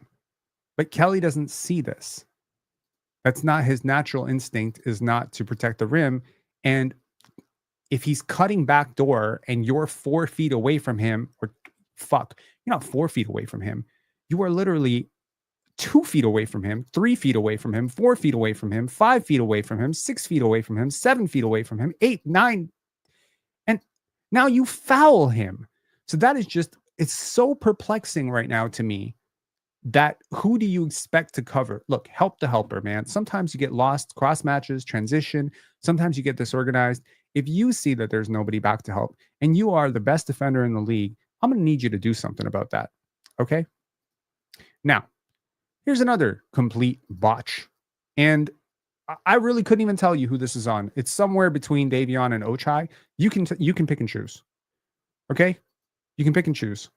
But Kelly doesn't see this. That's not his natural instinct, is not to protect the rim. And if he's cutting back door and you're 4 feet away from him, or fuck, you're not 4 feet away from him. You are literally 2 feet away from him, 3 feet away from him, 4 feet away from him, 5 feet away from him, 6 feet away from him, 7 feet away from him, 8, 9. And now you foul him. So that is just, it's so perplexing right now to me that who do you expect to cover? Look, help the helper, man. Sometimes you get lost, cross matches, transition. Sometimes you get disorganized. If you see that there's nobody back to help and you are the best defender in the league, I'm going to need you to do something about that. Okay. Now, here's another complete botch. And I really couldn't even tell you who this is on. It's somewhere between Davion and Ochai. You can pick and choose. Okay? You can pick and choose.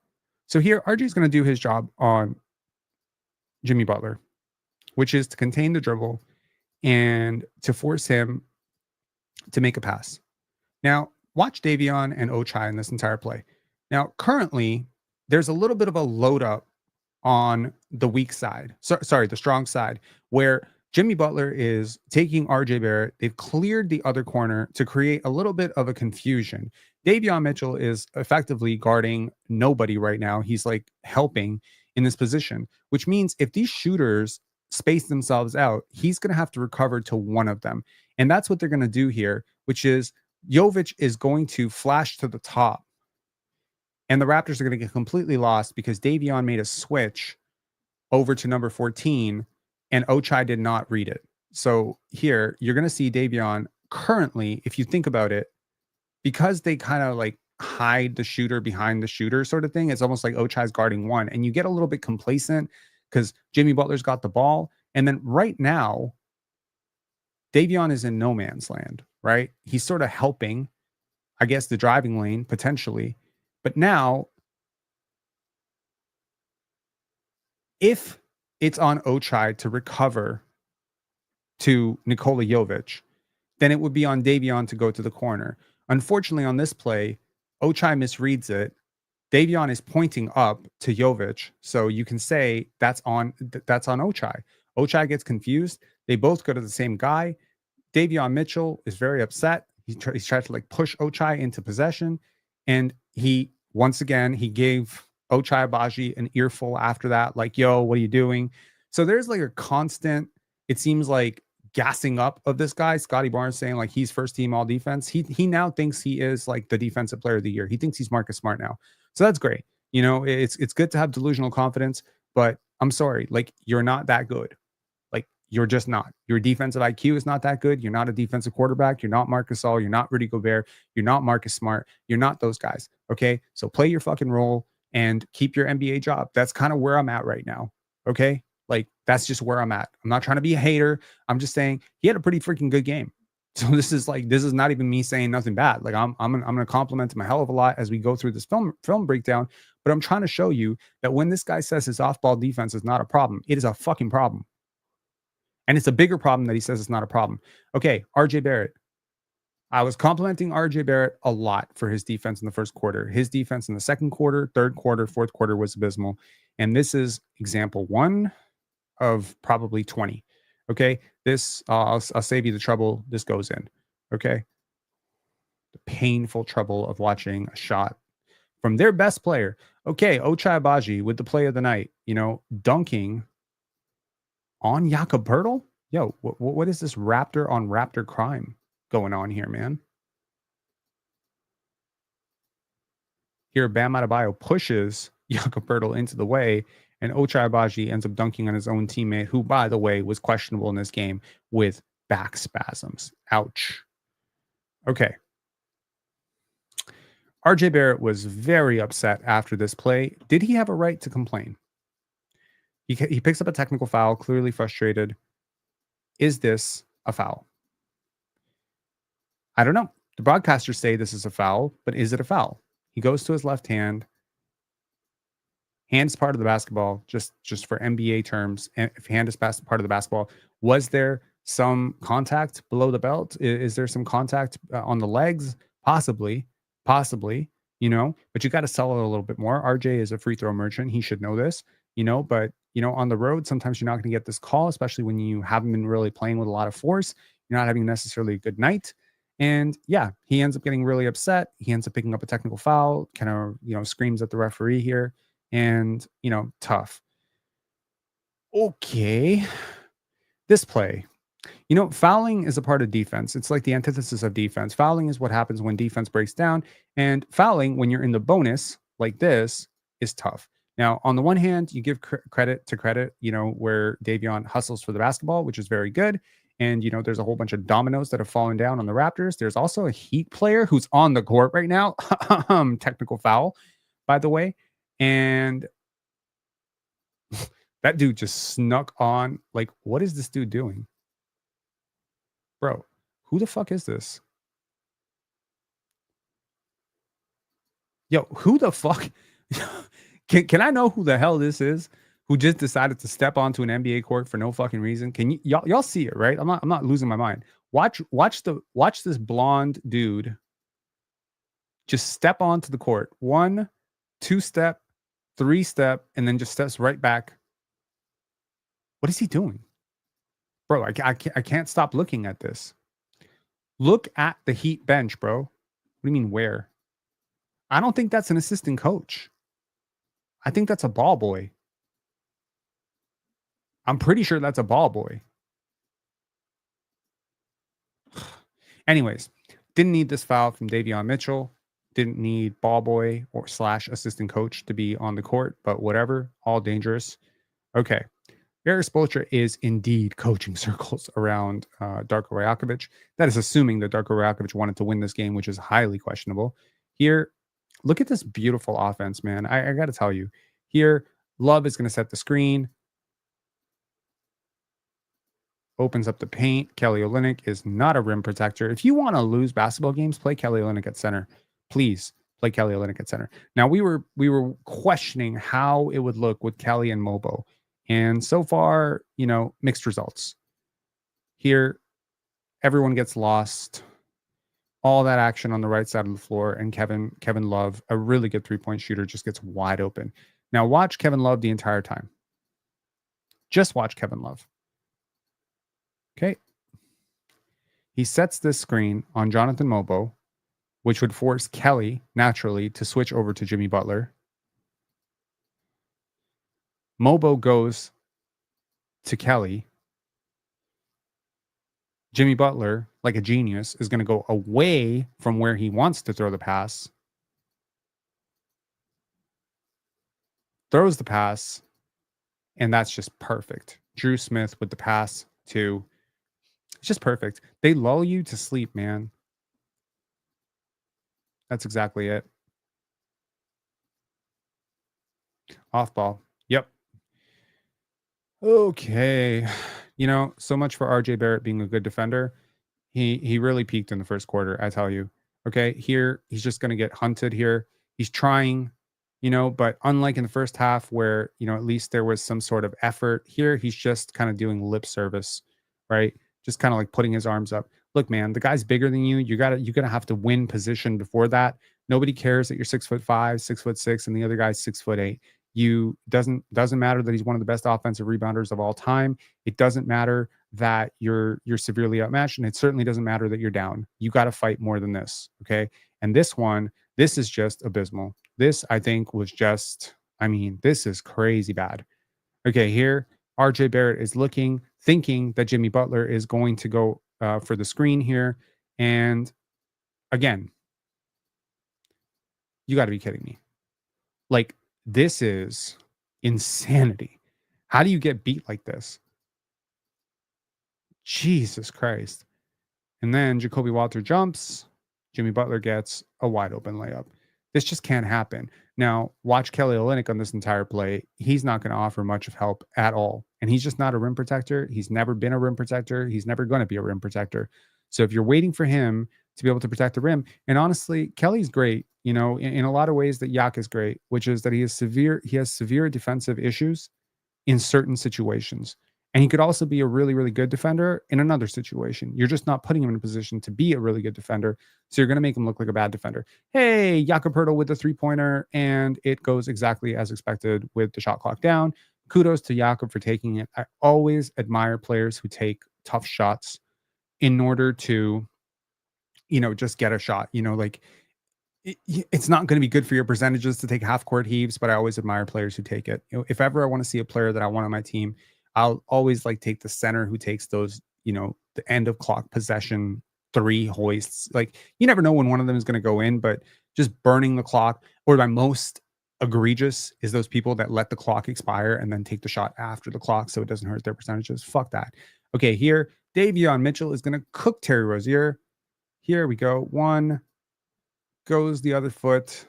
So here, RJ is going to do his job on Jimmy Butler, which is to contain the dribble and to force him to make a pass. Now, watch Davion and Ochai in this entire play. Now, currently, there's a little bit of a load up on the weak side. Sorry, the strong side, where Jimmy Butler is taking RJ Barrett. They've cleared the other corner to create a little bit of a confusion. Davion Mitchell is effectively guarding nobody right now. He's like helping in this position, which means if these shooters space themselves out, he's going to have to recover to one of them. And that's what they're going to do here, which is Jovic is going to flash to the top. And the Raptors are going to get completely lost because Davion made a switch over to number 14 and Ochai did not read it. So here you're going to see Davion currently, if you think about it, because they kind of like hide the shooter behind the shooter sort of thing. It's almost like Ochai's guarding one and you get a little bit complacent because Jimmy Butler's got the ball. And then right now, Davion is in no man's land, right? He's sort of helping, I guess, the driving lane potentially. But now, if it's on Ochai to recover to Nikola Jovic, then it would be on Davion to go to the corner. Unfortunately, on this play, Ochai misreads it. Davion is pointing up to Jovic, so you can say that's on Ochai. Ochai gets confused. They both go to the same guy. Davion Mitchell is very upset. He's tried to like push Ochai into possession, and he once again he gave Ochai Abaji an earful after that, like, yo, what are you doing? So there's like a constant, it seems like, gassing up of this guy, Scottie Barnes, saying like he's first team all defense. He now thinks he is like the defensive player of the year. He thinks he's Marcus Smart now. So that's great. You know, it's good to have delusional confidence, but I'm sorry, like you're not that good. Like you're just not. Your defensive IQ is not that good. You're not a defensive quarterback. You're not Marcus Gasol. You're not Rudy Gobert. You're not Marcus Smart. You're not those guys. Okay. So play your fucking role and keep your NBA job. That's kind of where I'm at right now. Okay. Like that's just where I'm at. I'm not trying to be a hater. I'm just saying he had a pretty freaking good game. So this is not even me saying nothing bad. Like I'm going to compliment him a hell of a lot as we go through this film breakdown. But I'm trying to show you that when this guy says his off-ball defense is not a problem, it is a fucking problem. And it's a bigger problem that he says it's not a problem. Okay, RJ Barrett. I was complimenting RJ Barrett a lot for his defense in the first quarter. His defense in the second quarter, third quarter, fourth quarter was abysmal. And this is example one of probably 20. Okay, this I'll save you the trouble. This goes in. Okay, the painful trouble of watching a shot from their best player. Okay, Ochai Abaji with the play of the night. You know, dunking on Jakob Poeltl. Yo, what is this Raptor on Raptor crime going on here, man? Here, Bam Adebayo pushes Jakob Poeltl into the way, and Ochai Abaji ends up dunking on his own teammate, who, by the way, was questionable in this game with back spasms. Ouch. Okay. RJ Barrett was very upset after this play. Did he have a right to complain? He picks up a technical foul, clearly frustrated. Is this a foul? I don't know. The broadcasters say this is a foul, but is it a foul? He goes to his left hand. Hand is part of the basketball, just for NBA terms. If hand is part of the basketball, was there some contact below the belt? Is there some contact on the legs? Possibly, you know, but you got to sell it a little bit more. RJ is a free throw merchant. He should know this, you know, but, you know, on the road, sometimes you're not going to get this call, especially when you haven't been really playing with a lot of force. You're not having necessarily a good night. And yeah, he ends up getting really upset. He ends up picking up a technical foul, kind of, you know, screams at the referee here. And, you know, tough. Okay. This play, you know, fouling is a part of defense. It's like the antithesis of defense. Fouling is what happens when defense breaks down. And fouling, when you're in the bonus like this, is tough. Now, on the one hand, you give credit to credit, where Davion hustles for the basketball, which is very good. And, there's a whole bunch of dominoes that have fallen down on the Raptors. There's also a Heat player who's on the court right now. Technical foul, by the way. And that dude just snuck on. Like, what is this dude doing? Bro, who the fuck is this? Yo, who the fuck? Can I know who the hell this is? Who just decided to step onto an NBA court for no fucking reason? Can y'all see it, right? I'm not losing my mind. Watch this blonde dude just step onto the court. 1, 2 step, 3 step, and then just steps right back. What is he doing? Bro, I can't stop looking at this. Look at the Heat bench, bro. What do you mean where? I don't think that's an assistant coach. I think that's a ball boy. I'm pretty sure that's a ball boy. Anyways, didn't need this foul from Davion Mitchell. Didn't need ball boy or / assistant coach to be on the court, but whatever, all dangerous. Okay. Barrett Spoelstra is indeed coaching circles around Darko Rajakovic. That is assuming that Darko Rajakovic wanted to win this game, which is highly questionable. Here, look at this beautiful offense, man. I got to tell you. Here, Love is going to set the screen. Opens up the paint. Kelly Olynyk is not a rim protector. If you want to lose basketball games, play Kelly Olynyk at center. Please play Kelly Olynyk at center. Now, we were questioning how it would look with Kelly and Mobo. And so far, mixed results. Here, everyone gets lost. All that action on the right side of the floor, and Kevin Love, a really good three-point shooter, just gets wide open. Now watch Kevin Love the entire time. Just watch Kevin Love. Okay. He sets this screen on Jonathan Mobo, which would force Kelly naturally to switch over to Jimmy Butler. Mobo goes to Kelly. Jimmy Butler, like a genius, is going to go away from where he wants to throw the pass. Throws the pass, and that's just perfect. Drew Smith with the pass to... It's just perfect. They lull you to sleep, man. That's exactly it. Off ball. Yep. Okay. So much for RJ Barrett being a good defender. He really peaked in the first quarter, I tell you. Okay, here he's just going to get hunted here. He's trying, but unlike in the first half where, at least there was some sort of effort, here he's just kind of doing lip service, right? Just kind of like putting his arms up. Look, man, the guy's bigger than you. You're gonna have to win position before that. Nobody cares that you're 6'5", 6'6", and the other guy's 6'8". Doesn't matter that he's one of the best offensive rebounders of all time. It doesn't matter that you're severely outmatched, and it certainly doesn't matter that you're down. You got to fight more than this, okay? And this is just abysmal. This, I think, was just, this is crazy bad. Okay, here, RJ Barrett is thinking that Jimmy Butler is going to go for the screen here. And again, you got to be kidding me. Like, this is insanity. How do you get beat like this? Jesus Christ. And then Jacoby Walter jumps. Jimmy Butler gets a wide open layup. This just can't happen. Now, watch Kelly Olynyk on this entire play. He's not going to offer much of help at all. And he's just not a rim protector. He's never been a rim protector. He's never going to be a rim protector. So if you're waiting for him to be able to protect the rim, and honestly, Kelly's great, in a lot of ways that Yak is great, which is that he has severe defensive issues in certain situations. And he could also be a really, really good defender in another situation. You're just not putting him in a position to be a really good defender. So you're going to make him look like a bad defender. Hey, Jakob Poeltl with the three-pointer, and it goes exactly as expected with the shot clock down. Kudos to Jakob for taking it. I always admire players who take tough shots in order to, just get a shot. It's not going to be good for your percentages to take half-court heaves, but I always admire players who take it. If ever I want to see a player that I want on my team, I'll always take the center who takes those, the end of clock possession 3 hoists. Like, you never know when one of them is going to go in, but just burning the clock, or my most egregious is those people that let the clock expire and then take the shot after the clock so it doesn't hurt their percentages. Fuck that. Okay, here, Davion Mitchell is going to cook Terry Rozier. Here we go. One goes the other foot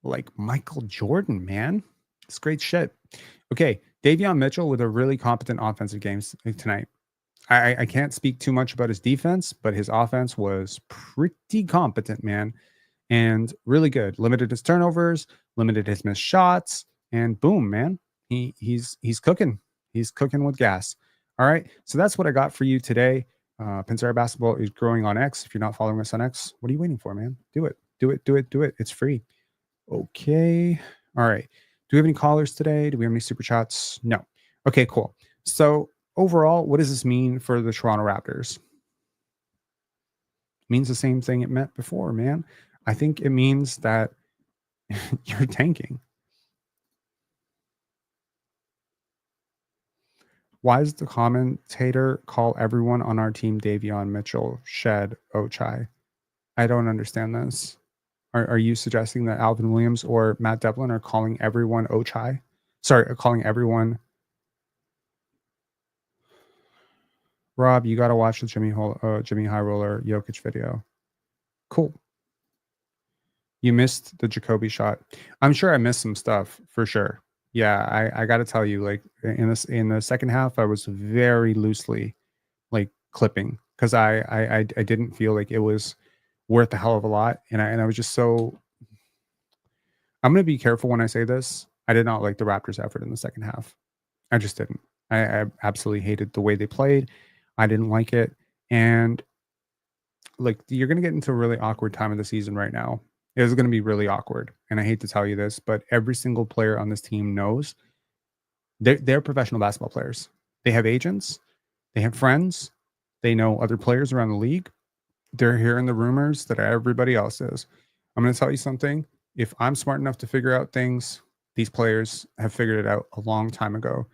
like Michael Jordan, man. It's great shit. Okay, Davion Mitchell with a really competent offensive game tonight. I can't speak too much about his defense, but his offense was pretty competent, man, and really good. Limited his turnovers, limited his missed shots, and boom, man, he's cooking. He's cooking with gas. All right, so that's what I got for you today. Pensar Basketball is growing on X. If you're not following us on X, what are you waiting for, man? Do it. Do it. Do it. Do it. It's free. Okay. All right. Do we have any callers today? Do we have any super chats? No. Okay, cool. So overall, what does this mean for the Toronto Raptors? It means the same thing it meant before, man. I think it means that you're tanking. Why does the commentator call everyone on our team Davion Mitchell, Shed, Ochai? I don't understand this. Are you suggesting that Alvin Williams or Matt Devlin are calling everyone Ochai? Sorry, calling everyone. Rob, you got to watch the Jimmy High Roller Jokic video. Cool. You missed the Jacoby shot. I'm sure I missed some stuff for sure. Yeah, I got to tell you, like in the second half, I was very loosely like clipping because I didn't feel like it was worth a hell of a lot, and I was just so. I'm gonna be careful when I say this. I did not like the Raptors' effort in the second half. I just didn't. I absolutely hated the way they played. I didn't like it, and like you're gonna get into a really awkward time of the season right now. It is going to be really awkward, and I hate to tell you this, but every single player on this team knows they're professional basketball players. They have agents, they have friends, they know other players around the league. They're hearing the rumors that everybody else is. I'm going to tell you something. If I'm smart enough to figure out things, these players have figured it out a long time ago.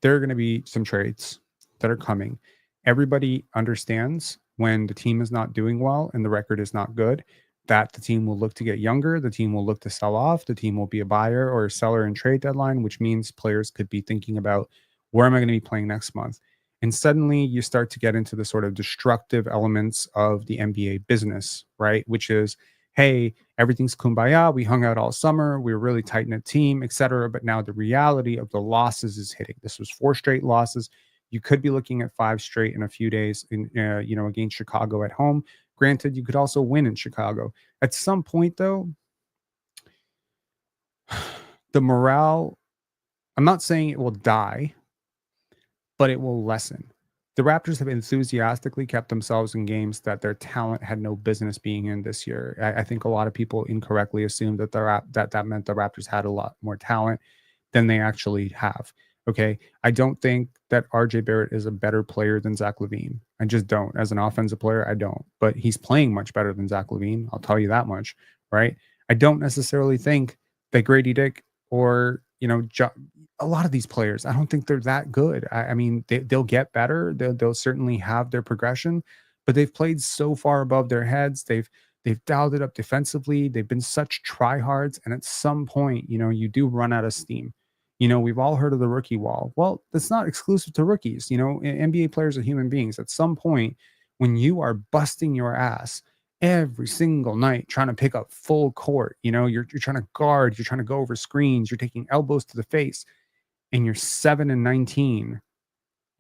There are going to be some trades that are coming. Everybody understands when the team is not doing well and the record is not good, that the team will look to get younger, the team will look to sell off, the team will be a buyer or a seller in trade deadline, which means players could be thinking about where am I going to be playing next month? And suddenly you start to get into the sort of destructive elements of the NBA business, right? Which is, hey, everything's kumbaya. We hung out all summer. We were really tight knit team, et cetera. But now the reality of the losses is hitting. This was 4 straight losses. You could be looking at 5 straight in a few days, against Chicago at home. Granted, you could also win in Chicago. At some point, though, the morale, I'm not saying it will die, but it will lessen. The Raptors have enthusiastically kept themselves in games that their talent had no business being in this year. I think a lot of people incorrectly assumed that that meant the Raptors had a lot more talent than they actually have. Okay. I don't think that RJ Barrett is a better player than Zach LaVine. I just don't. As an offensive player, I don't. But he's playing much better than Zach LaVine. I'll tell you that much. Right. I don't necessarily think that Grady Dick or, a lot of these players, I don't think they're that good. I mean, they'll get better. They'll certainly have their progression, but they've played so far above their heads. They've dialed it up defensively. They've been such tryhards. And at some point, you do run out of steam. We've all heard of the rookie wall. Well, that's not exclusive to rookies. NBA players are human beings. At some point, when you are busting your ass every single night trying to pick up full court, you're trying to guard, you're trying to go over screens, you're taking elbows to the face, and you're 7-19,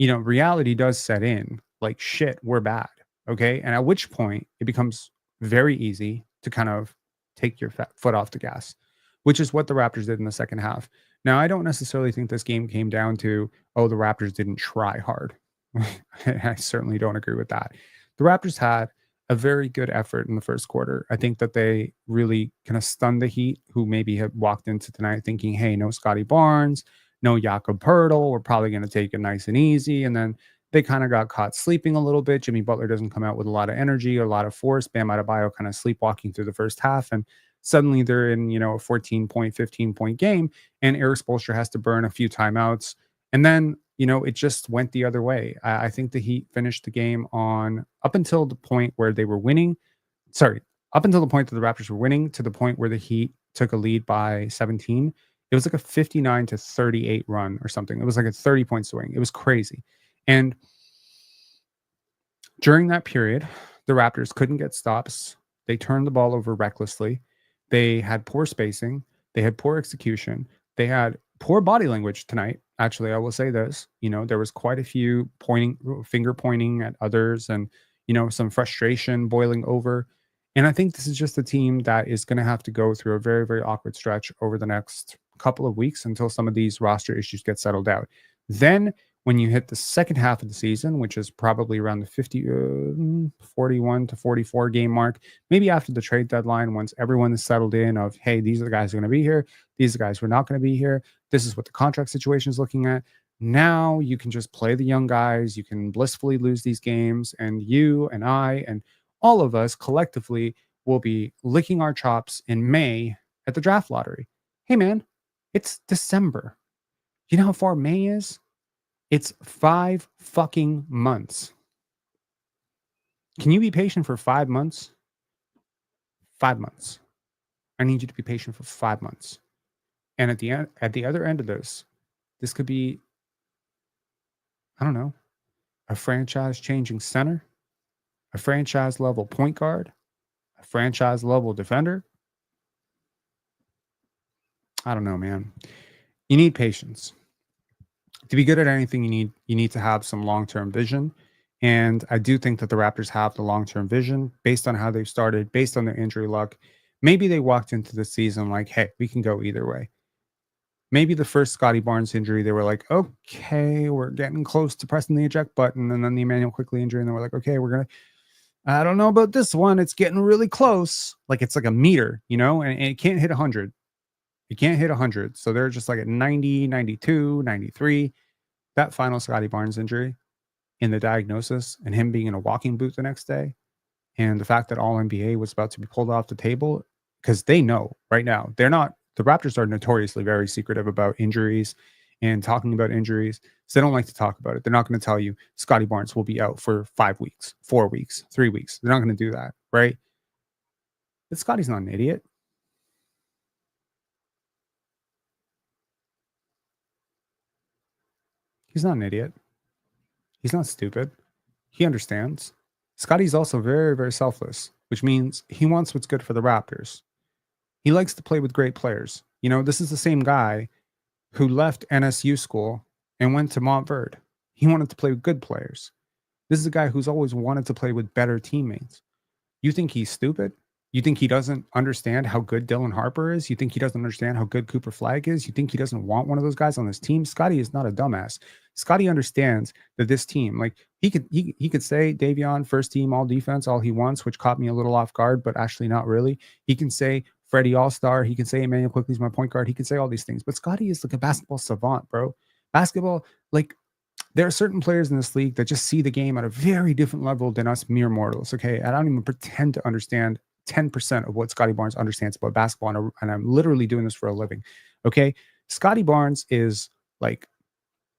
reality does set in. Like, shit, we're bad. Okay. And at which point it becomes very easy to kind of take your foot off the gas, which is what the Raptors did in the second half. Now, I don't necessarily think this game came down to, the Raptors didn't try hard. I certainly don't agree with that. The Raptors had a very good effort in the first quarter. I think that they really kind of stunned the Heat, who maybe had walked into tonight thinking, hey, no Scottie Barnes, no Jakob Pertl. We're probably going to take it nice and easy. And then they kind of got caught sleeping a little bit. Jimmy Butler doesn't come out with a lot of energy or a lot of force. Bam Adebayo kind of sleepwalking through the first half. And suddenly they're in, a 14-point, 15-point game. And Eric Spoelstra has to burn a few timeouts. And then, it just went the other way. I think the Heat finished the game on up until the point where they were winning. Sorry, up until the point that the Raptors were winning to the point where the Heat took a lead by 17. It was like a 59-38 run or something. It was like a 30-point swing. It was crazy. And during that period, the Raptors couldn't get stops. They turned the ball over recklessly. They had poor spacing. They had poor execution. They had poor body language tonight. Actually, I will say this. There was quite a few finger pointing at others, and some frustration boiling over. And I think this is just a team that is going to have to go through a very, very awkward stretch over the next couple of weeks until some of these roster issues get settled out. Then when you hit the second half of the season, which is probably around the 41 to 44 game mark, maybe after the trade deadline, once everyone is settled in of, hey, these are the guys who are going to be here. These are the guys who are not going to be here. This is what the contract situation is looking at. Now you can just play the young guys. You can blissfully lose these games. And you and I and all of us collectively will be licking our chops in May at the draft lottery. Hey, man, it's December. You know how far May is? It's 5 fucking months. Can you be patient for 5 months? 5 months. I need you to be patient for 5 months. And at the other end of this could be, I don't know, a franchise changing center, a franchise level point guard, a franchise level defender. I don't know, man. You need patience. To be good at anything, you need to have some long-term vision. And I do think that the Raptors have the long-term vision based on how they've started, based on their injury luck. Maybe they walked into the season like, hey, we can go either way. Maybe the first Scottie Barnes injury, they were like, okay, we're getting close to pressing the eject button. And then the Emmanuel Quickley injury, and they were like, okay, I don't know about this one. It's getting really close. Like it's like a meter, and it can't hit 100. It can't hit 100. So they're just like at 90, 92, 93. That final Scottie Barnes injury in the diagnosis and him being in a walking boot the next day, and the fact that all NBA was about to be pulled off the table, because they know right now the Raptors are notoriously very secretive about injuries and talking about injuries. So they don't like to talk about it. They're not going to tell you Scottie Barnes will be out for 5 weeks, 4 weeks, 3 weeks. They're not going to do that, right? But Scottie's not an idiot. He's not an idiot. He's not stupid. He understands. Scottie's also very, very selfless, which means he wants what's good for the Raptors. He likes to play with great players. This is the same guy who left NSU school and went to Montverde. He wanted to play with good players. This is a guy who's always wanted to play with better teammates. You think he's stupid? You think he doesn't understand how good Dylan Harper is? You think he doesn't understand how good Cooper Flagg is? You think he doesn't want one of those guys on his team? Scottie is not a dumbass. Scottie understands that this team, like he could say Davion first team all defense all he wants, which caught me a little off guard, but actually not really. He can say Freddie All-Star. He can say Emmanuel Quickley's my point guard. He can say all these things, but Scottie is like a basketball savant, bro. Basketball, like there are certain players in this league that just see the game at a very different level than us mere mortals. Okay, I don't even pretend to understand 10% of what Scottie Barnes understands about basketball, and I'm literally doing this for a living. Okay, Scottie Barnes is like,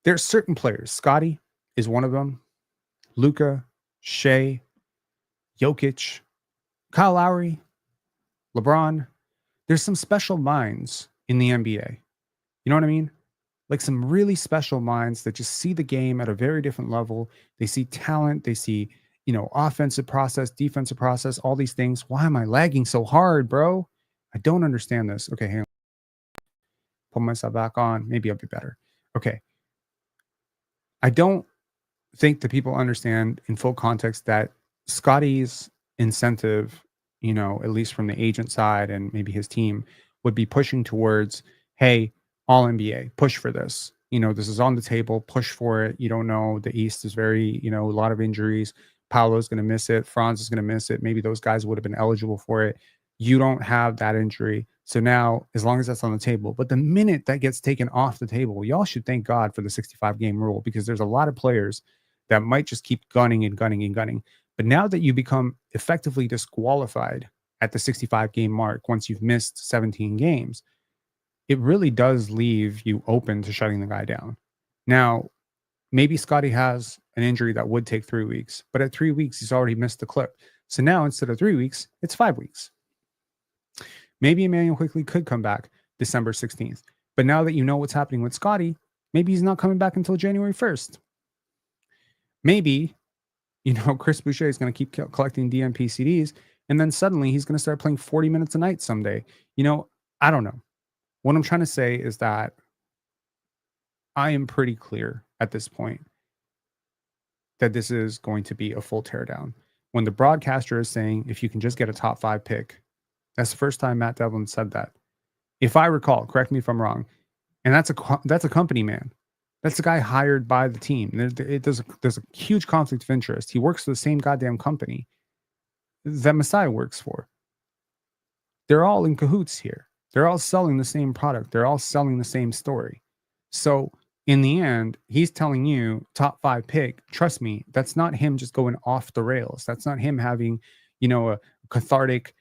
there's certain players. Scottie is one of them. Luka, Shai, Jokic, Kyle Lowry, LeBron. There's some special minds in the NBA. You know what I mean? Like some really special minds that just see the game at a very different level. They see talent. They see, offensive process, defensive process, all these things. Why am I lagging so hard, bro? I don't understand this. Okay, hang on. Put myself back on. Maybe I'll be better. Okay. I don't think that people understand in full context that Scottie's incentive, at least from the agent side and maybe his team, would be pushing towards, hey, all NBA, push for this. This is on the table, push for it. You don't know. The East is very, a lot of injuries. Paolo's going to miss it. Franz is going to miss it. Maybe those guys would have been eligible for it. You don't have that injury. So now, as long as that's on the table, but the minute that gets taken off the table, y'all should thank God for the 65 game rule, because there's a lot of players that might just keep gunning and gunning and gunning. But now that you become effectively disqualified at the 65 game mark, once you've missed 17 games, it really does leave you open to shutting the guy down. Now, maybe Scottie has an injury that would take 3 weeks, but at 3 weeks, he's already missed the clip. So now instead of 3 weeks, it's 5 weeks. Maybe Emmanuel quickly could come back December 16th. But now that you know what's happening with Scottie, maybe he's not coming back until January 1st. Maybe, Chris Boucher is going to keep collecting DMP CDs, and then suddenly he's going to start playing 40 minutes a night someday. I don't know. What I'm trying to say is that I am pretty clear at this point that this is going to be a full teardown. When the broadcaster is saying, if you can just get a top 5 pick, that's the first time Matt Devlin said that. If I recall, correct me if I'm wrong, and that's a company man. That's the guy hired by the team. There's a huge conflict of interest. He works for the same goddamn company that Messiah works for. They're all in cahoots here. They're all selling the same product. They're all selling the same story. So in the end, he's telling you top 5 pick. Trust me, that's not him just going off the rails. That's not him having, a cathartic,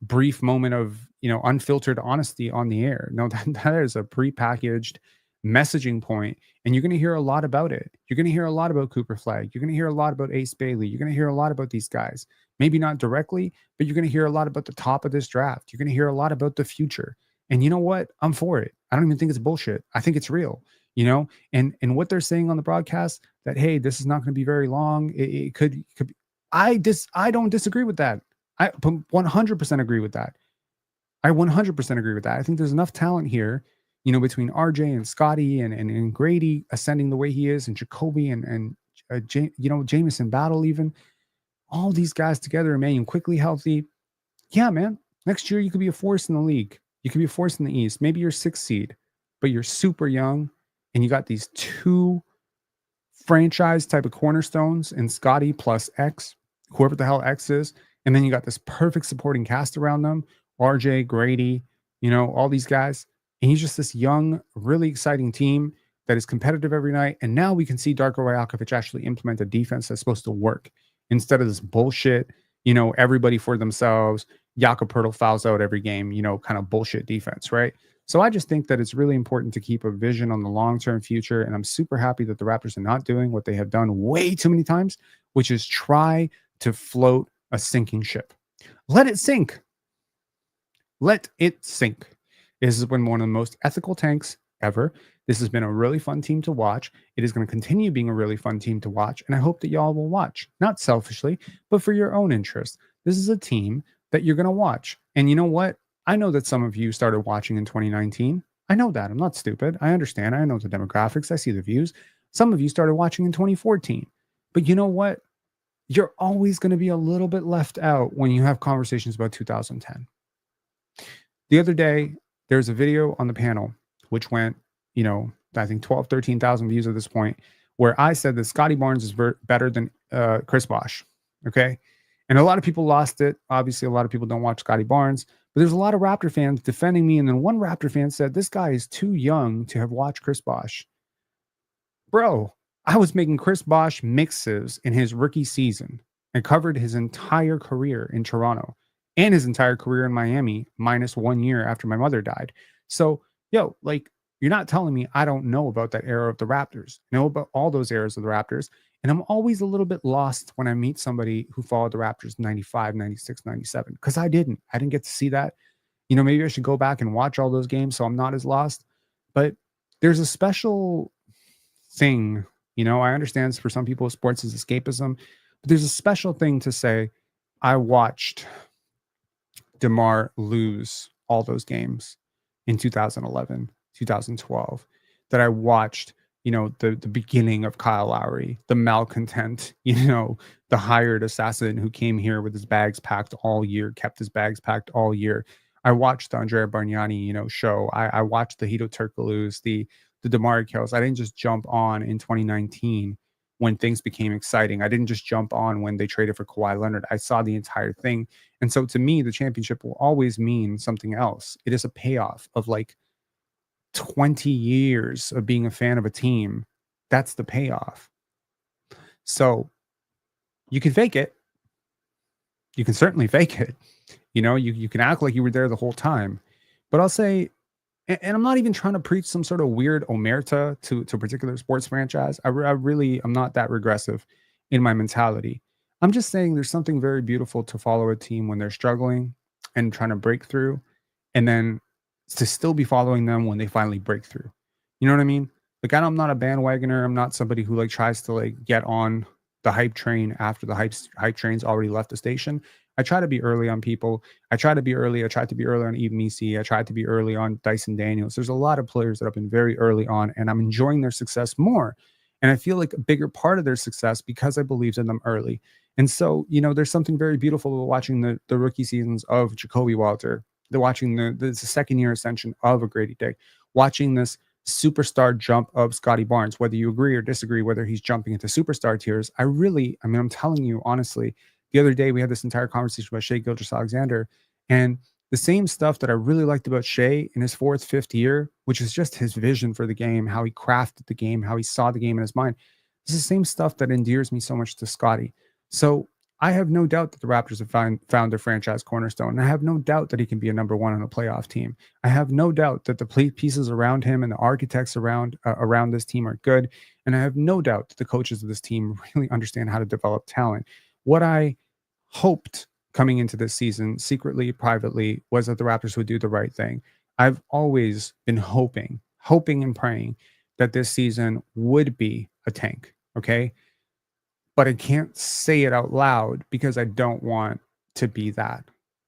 brief moment of, unfiltered honesty on the air. No, that is a prepackaged messaging point, and you're going to hear a lot about it. You're going to hear a lot about Cooper Flag. You're going to hear a lot about Ace Bailey. You're going to hear a lot about these guys. Maybe not directly, but you're going to hear a lot about the top of this draft. You're going to hear a lot about the future. And you know what? I'm for it. I don't even think it's bullshit. I think it's real, and what they're saying on the broadcast that, hey, this is not going to be very long. It could be. I don't disagree with that. I 100% agree with that. I 100% agree with that. I think there's enough talent here, between RJ and Scottie and Grady ascending the way he is, and Jacoby and Jamison Battle, even all these guys together, Emmanuel quickly healthy. Yeah, man. Next year you could be a force in the league. You could be a force in the East. Maybe you're 6th seed, but you're super young, and you got these 2 franchise type of cornerstones in Scottie plus X, whoever the hell X is, and then you got this perfect supporting cast around them. RJ, Grady, all these guys. And he's just this young, really exciting team that is competitive every night. And now we can see Darko Rajakovic actually implement a defense that's supposed to work instead of this bullshit, everybody for themselves. Jakob Poeltl fouls out every game, kind of bullshit defense, right? So I just think that it's really important to keep a vision on the long-term future. And I'm super happy that the Raptors are not doing what they have done way too many times, which is try to float a sinking ship. Let it sink. Let it sink. This has been one of the most ethical tanks ever. This has been a really fun team to watch. It is going to continue being a really fun team to watch. And I hope that y'all will watch, not selfishly, but for your own interest. This is a team that you're going to watch. And you know what? I know that some of you started watching in 2019. I know that. I'm not stupid. I understand. I know the demographics. I see the views. Some of you started watching in 2014. But you know what? You're always going to be a little bit left out when you have conversations about 2010. The other day, there's a video on the panel, which went, I think 12, 13,000 views at this point, where I said that Scottie Barnes is better than Chris Bosh. Okay. And a lot of people lost it. Obviously, a lot of people don't watch Scottie Barnes, but there's a lot of Raptor fans defending me. And then one Raptor fan said, this guy is too young to have watched Chris Bosh. Bro, I was making Chris Bosh mixes in his rookie season and covered his entire career in Toronto and his entire career in Miami, minus 1 year after my mother died. So, you're not telling me I don't know about that era of the Raptors. I know about all those eras of the Raptors. And I'm always a little bit lost when I meet somebody who followed the Raptors 95, 96, 97, because I didn't get to see that. Maybe I should go back and watch all those games so I'm not as lost. But there's a special thing, I understand for some people sports is escapism, but there's a special thing to say, I watched DeMar lose all those games in 2011, 2012, that I watched, the beginning of Kyle Lowry, the malcontent, the hired assassin who came here with his bags packed all year, kept his bags packed all year. I watched the Andrea Bargnani, show. I watched the Hedo Turkoglu's, the DeMar Kills. I didn't just jump on in 2019 when things became exciting. I didn't just jump on when they traded for Kawhi Leonard. I saw the entire thing. And so to me, the championship will always mean something else. It is a payoff of 20 years of being a fan of a team. That's the payoff. So you can fake it. You can certainly fake it. You can act like you were there the whole time. But I'll say, and I'm not even trying to preach some sort of weird omerta to a particular sports franchise. I'm not that regressive in my mentality. I'm just saying there's something very beautiful to follow a team when they're struggling and trying to break through, and then to still be following them when they finally break through. You know what I mean? Like, I'm not a bandwagoner. I'm not somebody who like tries to like get on the hype train after the hype train's already left the station. I try to be early on people. I try to be early. I tried to be early on Eve Misi. I tried to be early on Dyson Daniels. There's a lot of players that have been very early on, and I'm enjoying their success more. And I feel like a bigger part of their success because I believed in them early. And so, there's something very beautiful about watching the rookie seasons of Jacoby Walter, watching the second year ascension of a Grady Dick, watching this superstar jump of Scottie Barnes, whether you agree or disagree, whether he's jumping into superstar tiers. I'm telling you, honestly, the other day we had this entire conversation about Shai Gilgeous-Alexander, and the same stuff that I really liked about Shai in his fourth, fifth year, which is just his vision for the game, how he crafted the game, how he saw the game in his mind. This is the same stuff that endears me so much to Scottie. So I have no doubt that the Raptors have found their franchise cornerstone. And I have no doubt that he can be a number one on a playoff team. I have no doubt that the pieces around him and the architects around this team are good. And I have no doubt that the coaches of this team really understand how to develop talent. What I hoped coming into this season, secretly, privately, was that the Raptors would do the right thing. I've always been hoping and praying that this season would be a tank. Okay. But I can't say it out loud because I don't want to be that.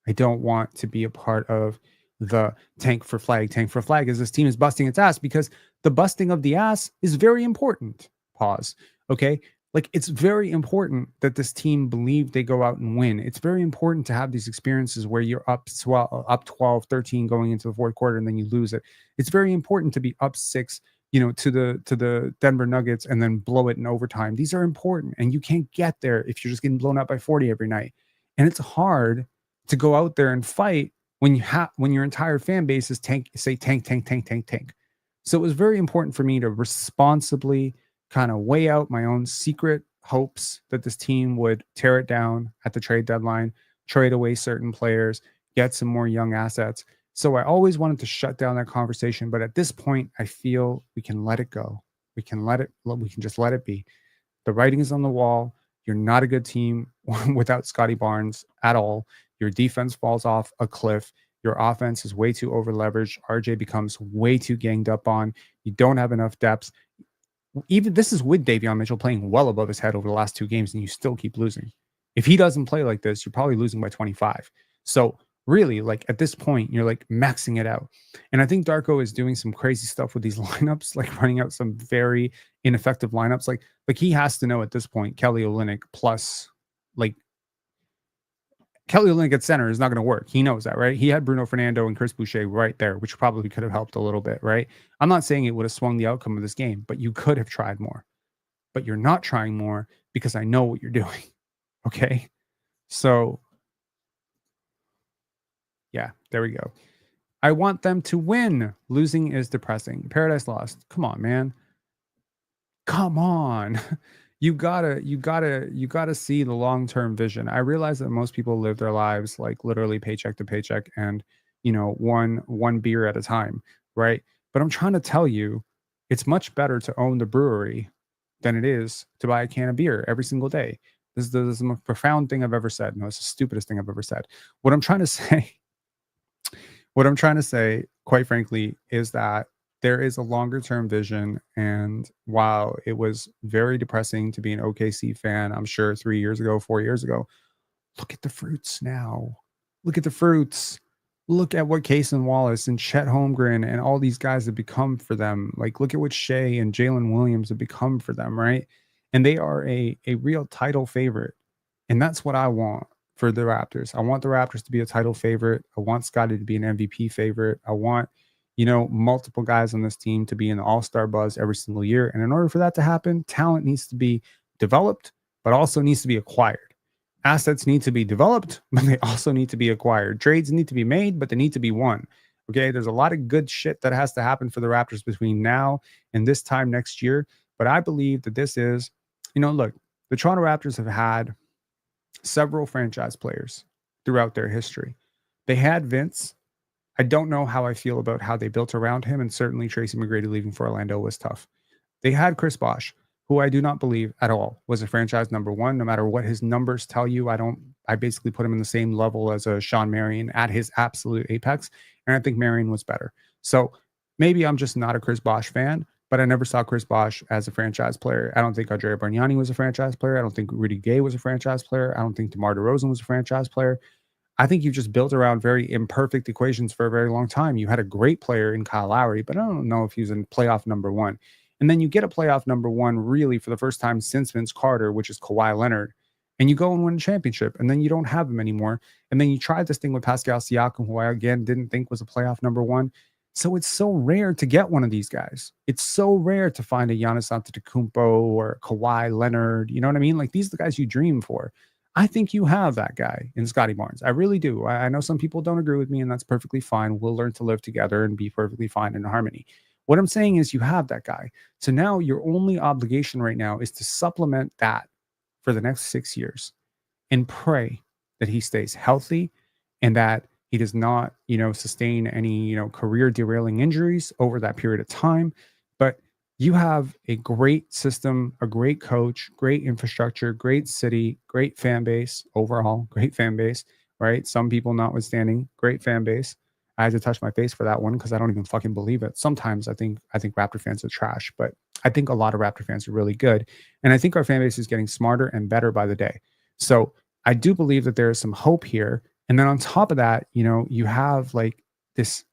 I don't want to be a part of the tank for flag. Tank for flag is this team is busting its ass because the busting of the ass is very important. Pause. Okay. Like, it's very important that this team believe they go out and win. It's very important to have these experiences where you're up 12, 13 going into the fourth quarter and then you lose it. It's very important to be up 6, to the Denver Nuggets and then blow it in overtime. These are important, and you can't get there if you're just getting blown up by 40 every night. And it's hard to go out there and fight when your entire fan base is tank. So it was very important for me to responsibly kind of weigh out my own secret hopes that this team would tear it down at the trade deadline, trade away certain players, get some more young assets. So I always wanted to shut down that conversation. But at this point, I feel we can let it go. We can just let it be. The writing is on the wall. You're not a good team without Scottie Barnes at all. Your defense falls off a cliff. Your offense is way too over leveraged. RJ becomes way too ganged up on. You don't have enough depth. Even this is with Davion Mitchell playing well above his head over the last 2 games, and you still keep losing. If he doesn't play like this, you're probably losing by 25. So really, like, at this point, you're like maxing it out. And I think Darko is doing some crazy stuff with these lineups, like running out some very ineffective lineups. Like he has to know at this point, Kelly Olynyk plus, like, Kelly Olynyk at center is not going to work. He knows that, right? He had Bruno Fernando and Chris Boucher right there, which probably could have helped a little bit, right? I'm not saying it would have swung the outcome of this game, but you could have tried more. But you're not trying more because I know what you're doing. Okay? So, yeah, there we go. I want them to win. Losing is depressing. Paradise Lost. Come on, man. Come on. You gotta see the long-term vision. I realize that most people live their lives like literally paycheck to paycheck and one beer at a time, right? But I'm trying to tell you, it's much better to own the brewery than it is to buy a can of beer every single day. This is the most profound thing I've ever said. No, it's the stupidest thing I've ever said. What I'm trying to say, quite frankly, is that there is a longer term vision. And while it was very depressing to be an OKC fan, I'm sure 3 years ago, 4 years ago, look at the fruits now. Look at the fruits. Look at what Cason Wallace and Chet Holmgren and all these guys have become for them. Like, look at what Shai and Jalen Williams have become for them, right? And they are a real title favorite. And that's what I want for the Raptors. I want the Raptors to be a title favorite. I want Scottie to be an MVP favorite. I want, multiple guys on this team to be in the all-star buzz every single year. And in order for that to happen, talent needs to be developed, but also needs to be acquired. Assets need to be developed, but they also need to be acquired. Trades need to be made, but they need to be won. Okay, there's a lot of good shit that has to happen for the Raptors between now and this time next year. But I believe that this is, look, the Toronto Raptors have had several franchise players throughout their history. They had Vince. I don't know how I feel about how they built around him, and certainly Tracy McGrady leaving for Orlando was tough. They had Chris Bosh. who I do not believe at all was a franchise number one, no matter what his numbers tell you. I basically put him in the same level as a Sean Marion at his absolute apex. And I think Marion was better. So maybe I'm just not a Chris Bosh fan, but I never saw Chris Bosh as a franchise player. I don't think Andrea Bargnani was a franchise player. I don't think Rudy Gay was a franchise player. I don't think DeMar DeRozan was a franchise player. I think you've just built around very imperfect equations for a very long time. You had a great player in Kyle Lowry, but I don't know if he was in playoff number one. And then you get a playoff number one really for the first time since Vince Carter, which is Kawhi Leonard. And you go and win a championship, and then you don't have him anymore. And then you tried this thing with Pascal Siakam, who I again didn't think was a playoff number one. So it's so rare to get one of these guys. It's so rare to find a Giannis Antetokounmpo or Kawhi Leonard. You know what I mean? Like, these are the guys you dream for. I think you have that guy in Scottie Barnes. I really do. I know some people don't agree with me, and that's perfectly fine. We'll learn to live together and be perfectly fine in harmony. What I'm saying is you have that guy. So now your only obligation right now is to supplement that for the next 6 years and pray that he stays healthy and that he does not, sustain any, career derailing injuries over that period of time. But you have a great system, a great coach, great infrastructure, great city, great fan base overall, great fan base, right? Some people notwithstanding, great fan base. I had to touch my face for that one because I don't even fucking believe it. Sometimes I think Raptor fans are trash, but I think a lot of Raptor fans are really good. And I think our fan base is getting smarter and better by the day. So I do believe that there is some hope here. And then on top of that, you have like this,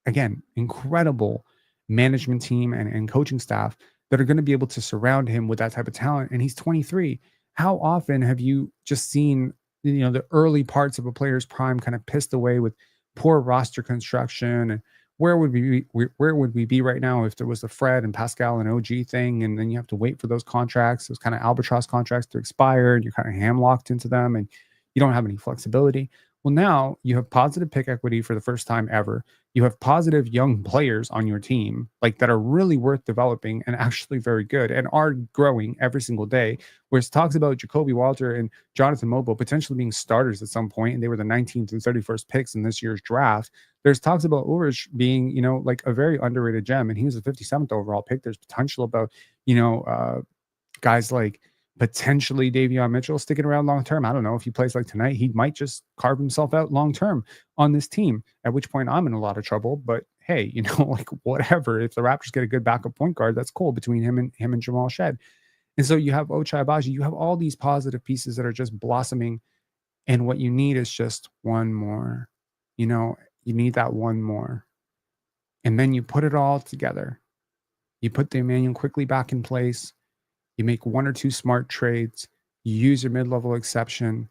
again, incredible management team and coaching staff that are going to be able to surround him with that type of talent. And he's 23. How often have you just seen, the early parts of a player's prime kind of pissed away with poor roster construction? And where would we be right now if there was the Fred and Pascal and OG thing, and then you have to wait for those contracts, those kind of albatross contracts to expire, and you're kind of hamlocked into them, and you don't have any flexibility. Well, now you have positive pick equity for the first time ever. You have positive young players on your team, like, that are really worth developing and actually very good and are growing every single day. Whereas talks about Jacoby Walter and Jonathan Mobo potentially being starters at some point, and they were the 19th and 31st picks in this year's draft. There's talks about Ulrich being, like a very underrated gem, and he was the 57th overall pick. There's potential about, guys like potentially Davion Mitchell sticking around long term. I don't know if he plays like tonight, he might just carve himself out long term on this team, at which point I'm in a lot of trouble. But hey, like, whatever. If the Raptors get a good backup point guard, that's cool between him and Jamal Shed. And so you have Ochai Agbaji, you have all these positive pieces that are just blossoming. And what you need is just one more. You need that one more. And then you put it all together. You put the Emmanuel Quickly back in place. You make one or two smart trades. You use your mid-level exception.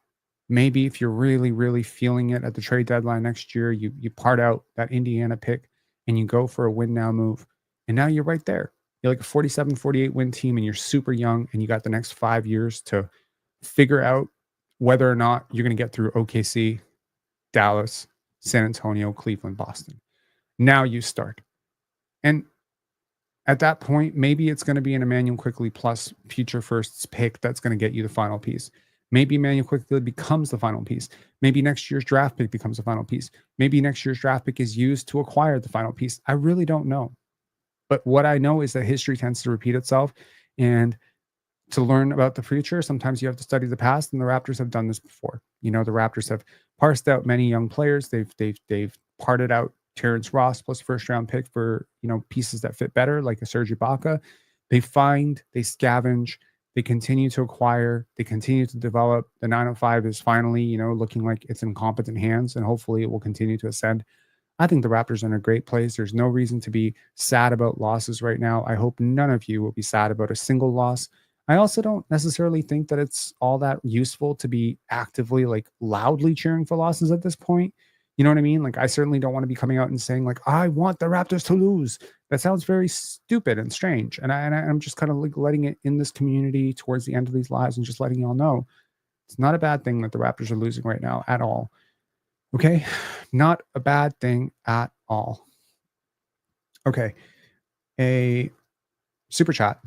Maybe if you're really, really feeling it at the trade deadline next year, you part out that Indiana pick and you go for a win now move. And now you're right there. You're like a 47, 48 win team, and you're super young, and you got the next 5 years to figure out whether or not you're going to get through OKC, Dallas, San Antonio, Cleveland, Boston. Now you start. And at that point, maybe it's going to be an Emmanuel Quickly plus future firsts pick that's going to get you the final piece. Maybe Emmanuel Quickly becomes the final piece. Maybe next year's draft pick becomes the final piece. Maybe next year's draft pick is used to acquire the final piece. I really don't know. But what I know is that history tends to repeat itself. And to learn about the future, sometimes you have to study the past, and the Raptors have done this before. The Raptors have parsed out many young players. They've parted out Terrence Ross plus first round pick for, pieces that fit better, like a Serge Ibaka. They find, they scavenge, they continue to acquire, they continue to develop. The 905 is finally, looking like it's in competent hands, and hopefully it will continue to ascend. I think the Raptors are in a great place. There's no reason to be sad about losses right now. I hope none of you will be sad about a single loss. I also don't necessarily think that it's all that useful to be actively, like, loudly cheering for losses at this point. You know what I mean? Like, I certainly don't want to be coming out and saying, like, I want the Raptors to lose. That sounds very stupid and strange. And I'm just kind of like letting it in this community towards the end of these lives and just letting y'all know it's not a bad thing that the Raptors are losing right now at all. Okay? Not a bad thing at all. Okay. A super chat.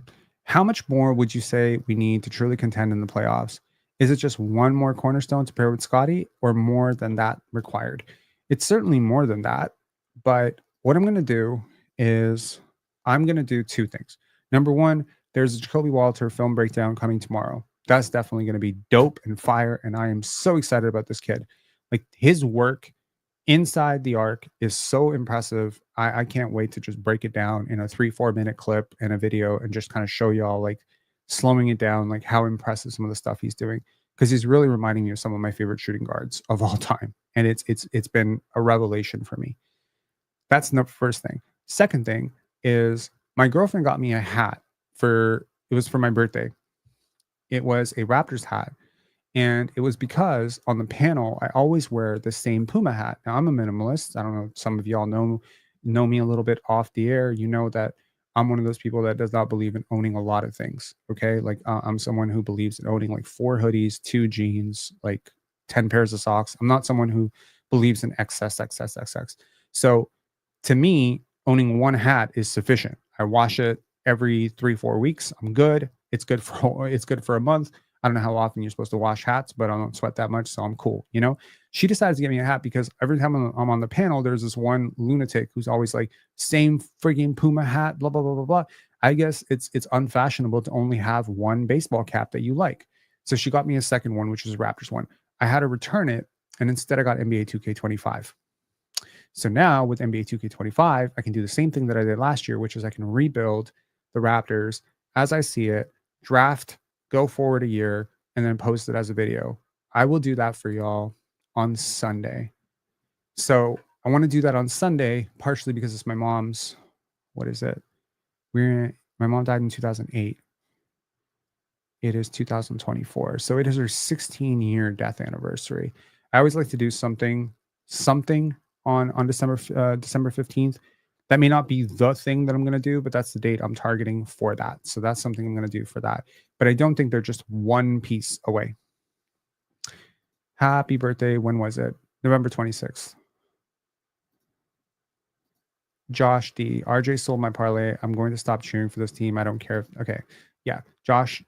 How much more would you say we need to truly contend in the playoffs? Is it just one more cornerstone to pair with Scottie, or more than that required? It's certainly more than that. But what I'm going to do is I'm going to do two things. Number one, There's a Jacoby Walter film breakdown coming tomorrow. That's definitely going to be dope and fire. And I am so excited about this kid. Like his work inside the arc is so impressive. I can't wait to just break it down in a 3-4 minute clip and a video and just kind of show y'all like slowing it down, like how impressive some of the stuff he's doing. Because he's really reminding me of some of my favorite shooting guards of all time. And it's been a revelation for me. That's the first thing. Second thing is my girlfriend got me a hat it was for my birthday. It was a Raptors hat. And it was because on the panel, I always wear the same Puma hat. Now I'm a minimalist. I don't know. Some of y'all know me a little bit off the air. You know that I'm one of those people that does not believe in owning a lot of things. Okay, like I'm someone who believes in owning like 4 hoodies, 2 jeans, like 10 pairs of socks. I'm not someone who believes in excess, excess, excess. So to me, owning one hat is sufficient. I wash it every 3-4 weeks. I'm good. It's good for a month. I don't know how often you're supposed to wash hats, but I don't sweat that much, so I'm cool. You know, she decides to get me a hat because every time I'm on the panel, there's this one lunatic who's always like, same frigging Puma hat, blah blah blah blah blah. I guess it's unfashionable to only have one baseball cap that you like. So she got me a second one, which was a Raptors one. I had to return it, and instead I got NBA 2K25. So now with NBA 2K25, I can do the same thing that I did last year, which is I can rebuild the Raptors as I see it, draft, go forward a year, and then post it as a video. I will do that for y'all on Sunday. So I want to do that on Sunday, partially because it's my mom's. What is it? My mom died in 2008. It is 2024. So it is her 16-year death anniversary. I always like to do something on December 15th. That may not be the thing that I'm going to do, but that's the date I'm targeting for that. So that's something I'm going to do for that. But I don't think they're just one piece away. Happy birthday. When was it? November 26th. Josh D. RJ sold my parlay. I'm going to stop cheering for this team. I don't care. Okay. Yeah. Josh,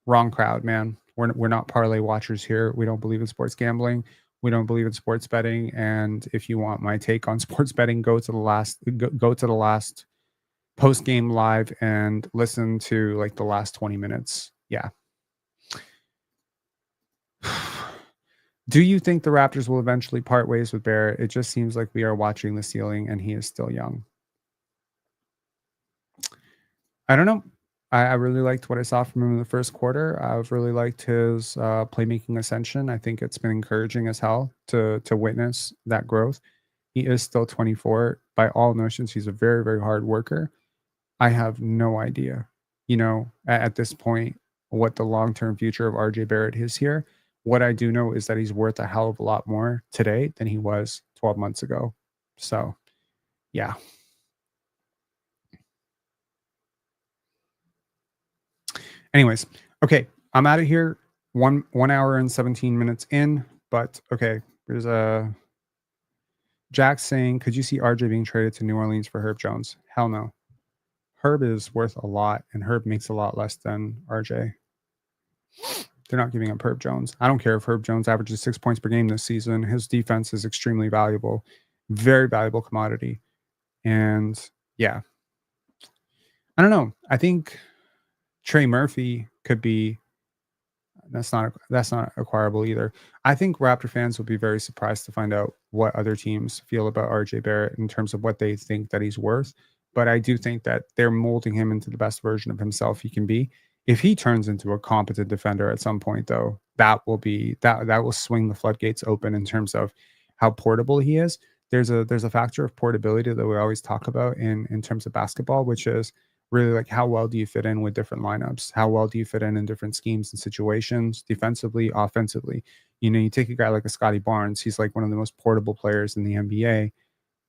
wrong crowd, man. We're not parlay watchers here. We don't believe in sports gambling. We don't believe in sports betting. And if you want my take on sports betting, go to the last post game live and listen to like the last 20 minutes. Yeah. Do you think the Raptors will eventually part ways with Barrett? It just seems like we are watching the ceiling and he is still young. I don't know. I really liked what I saw from him in the first quarter. I've really liked his playmaking ascension. I think it's been encouraging as hell to witness that growth. He is still 24. By all notions, he's a very, very hard worker. I have no idea, at this point, what the long-term future of RJ Barrett is here. What I do know is that he's worth a hell of a lot more today than he was 12 months ago. So, yeah. Anyways, okay, I'm out of here. 1 hour and 17 minutes in, but okay, there's a Jack saying, could you see RJ being traded to New Orleans for Herb Jones? Hell no. Herb is worth a lot, and Herb makes a lot less than RJ. They're not giving up Herb Jones. I don't care if Herb Jones averages 6 points per game this season. His defense is extremely valuable, very valuable commodity. And yeah, I don't know. I think Trey Murphy could be. That's not acquirable either. I think Raptor fans will be very surprised to find out what other teams feel about RJ Barrett in terms of what they think that he's worth. But I do think that they're molding him into the best version of himself he can be. If he turns into a competent defender at some point, though, that will swing the floodgates open in terms of how portable he is. There's a factor of portability that we always talk about in terms of basketball, which is really like how well do you fit in with different lineups? How well do you fit in different schemes and situations, defensively, offensively? You take a guy like a Scottie Barnes, he's like one of the most portable players in the NBA.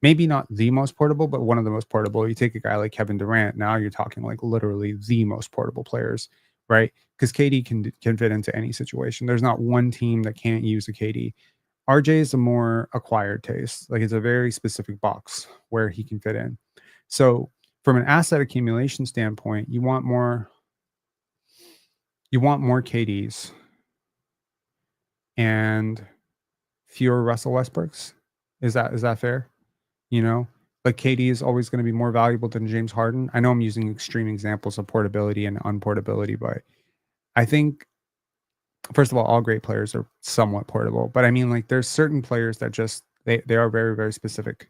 Maybe not the most portable, but one of the most portable. You take a guy like Kevin Durant, now you're talking like literally the most portable players, right? Because KD can fit into any situation. There's not one team that can't use a KD. RJ is a more acquired taste. Like it's a very specific box where he can fit in. So from an asset accumulation standpoint, you want more KDs and fewer Russell Westbrooks. Is that fair? Like KD is always going to be more valuable than James Harden. I know I'm using extreme examples of portability and unportability, but I think first of all great players are somewhat portable. But I mean, like there's certain players that just they are very, very specific.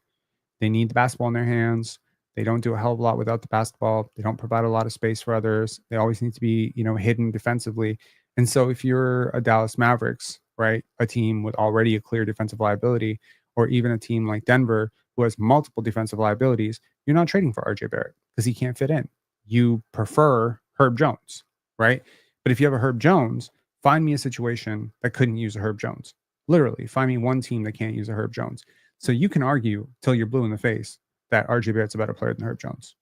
They need the basketball in their hands. They don't do a hell of a lot without the basketball. They don't provide a lot of space for others. They always need to be, hidden defensively. And so if you're a Dallas Mavericks, right, a team with already a clear defensive liability, or even a team like Denver who has multiple defensive liabilities, you're not trading for RJ Barrett because he can't fit in. You prefer Herb Jones, right? But if you have a Herb Jones, find me a situation that couldn't use a Herb Jones. Literally, find me one team that can't use a Herb Jones. So you can argue till you're blue in the face that RJ Barrett's a better player than Herb Jones.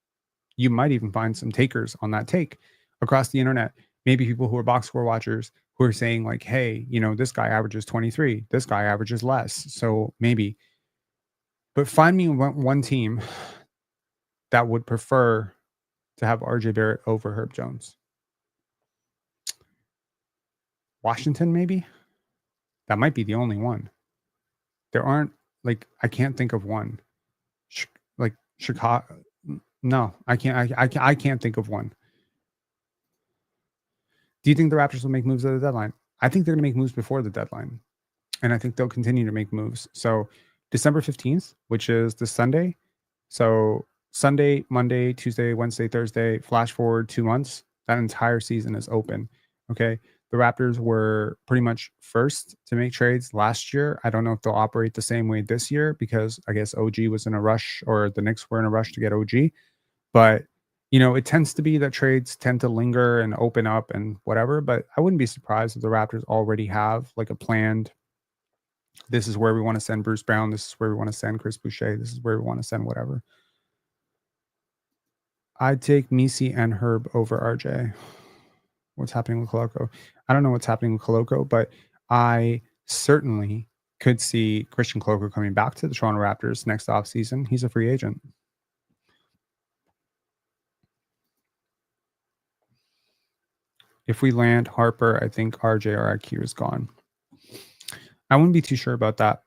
You might even find some takers on that take across the internet. Maybe people who are box score watchers who are saying like, hey, this guy averages 23, this guy averages less. So maybe, but find me one team that would prefer to have RJ Barrett over Herb Jones. Washington, maybe? That might be the only one. There aren't, like, I can't think of one. Like Chicago. No, I can't. I can't think of one. Do you think the Raptors will make moves at the deadline? I think they're going to make moves before the deadline, and I think they'll continue to make moves. So December 15th, which is this Sunday. So Sunday, Monday, Tuesday, Wednesday, Thursday, flash forward 2 months, that entire season is open. Okay. The Raptors were pretty much first to make trades last year. I don't know if they'll operate the same way this year because I guess OG was in a rush, or the Knicks were in a rush to get OG. But it tends to be that trades tend to linger and open up and whatever. But I wouldn't be surprised if the Raptors already have like a planned, this is where we want to send Bruce Brown, this is where we want to send Chris Boucher, this is where we want to send whatever. I'd take Misi and Herb over RJ. What's happening with Koloko? I don't know what's happening with Koloko, but I certainly could see Christian Koloko coming back to the Toronto Raptors next offseason. He's a free agent. If we land Harper, I think RJ or IQ is gone. I wouldn't be too sure about that.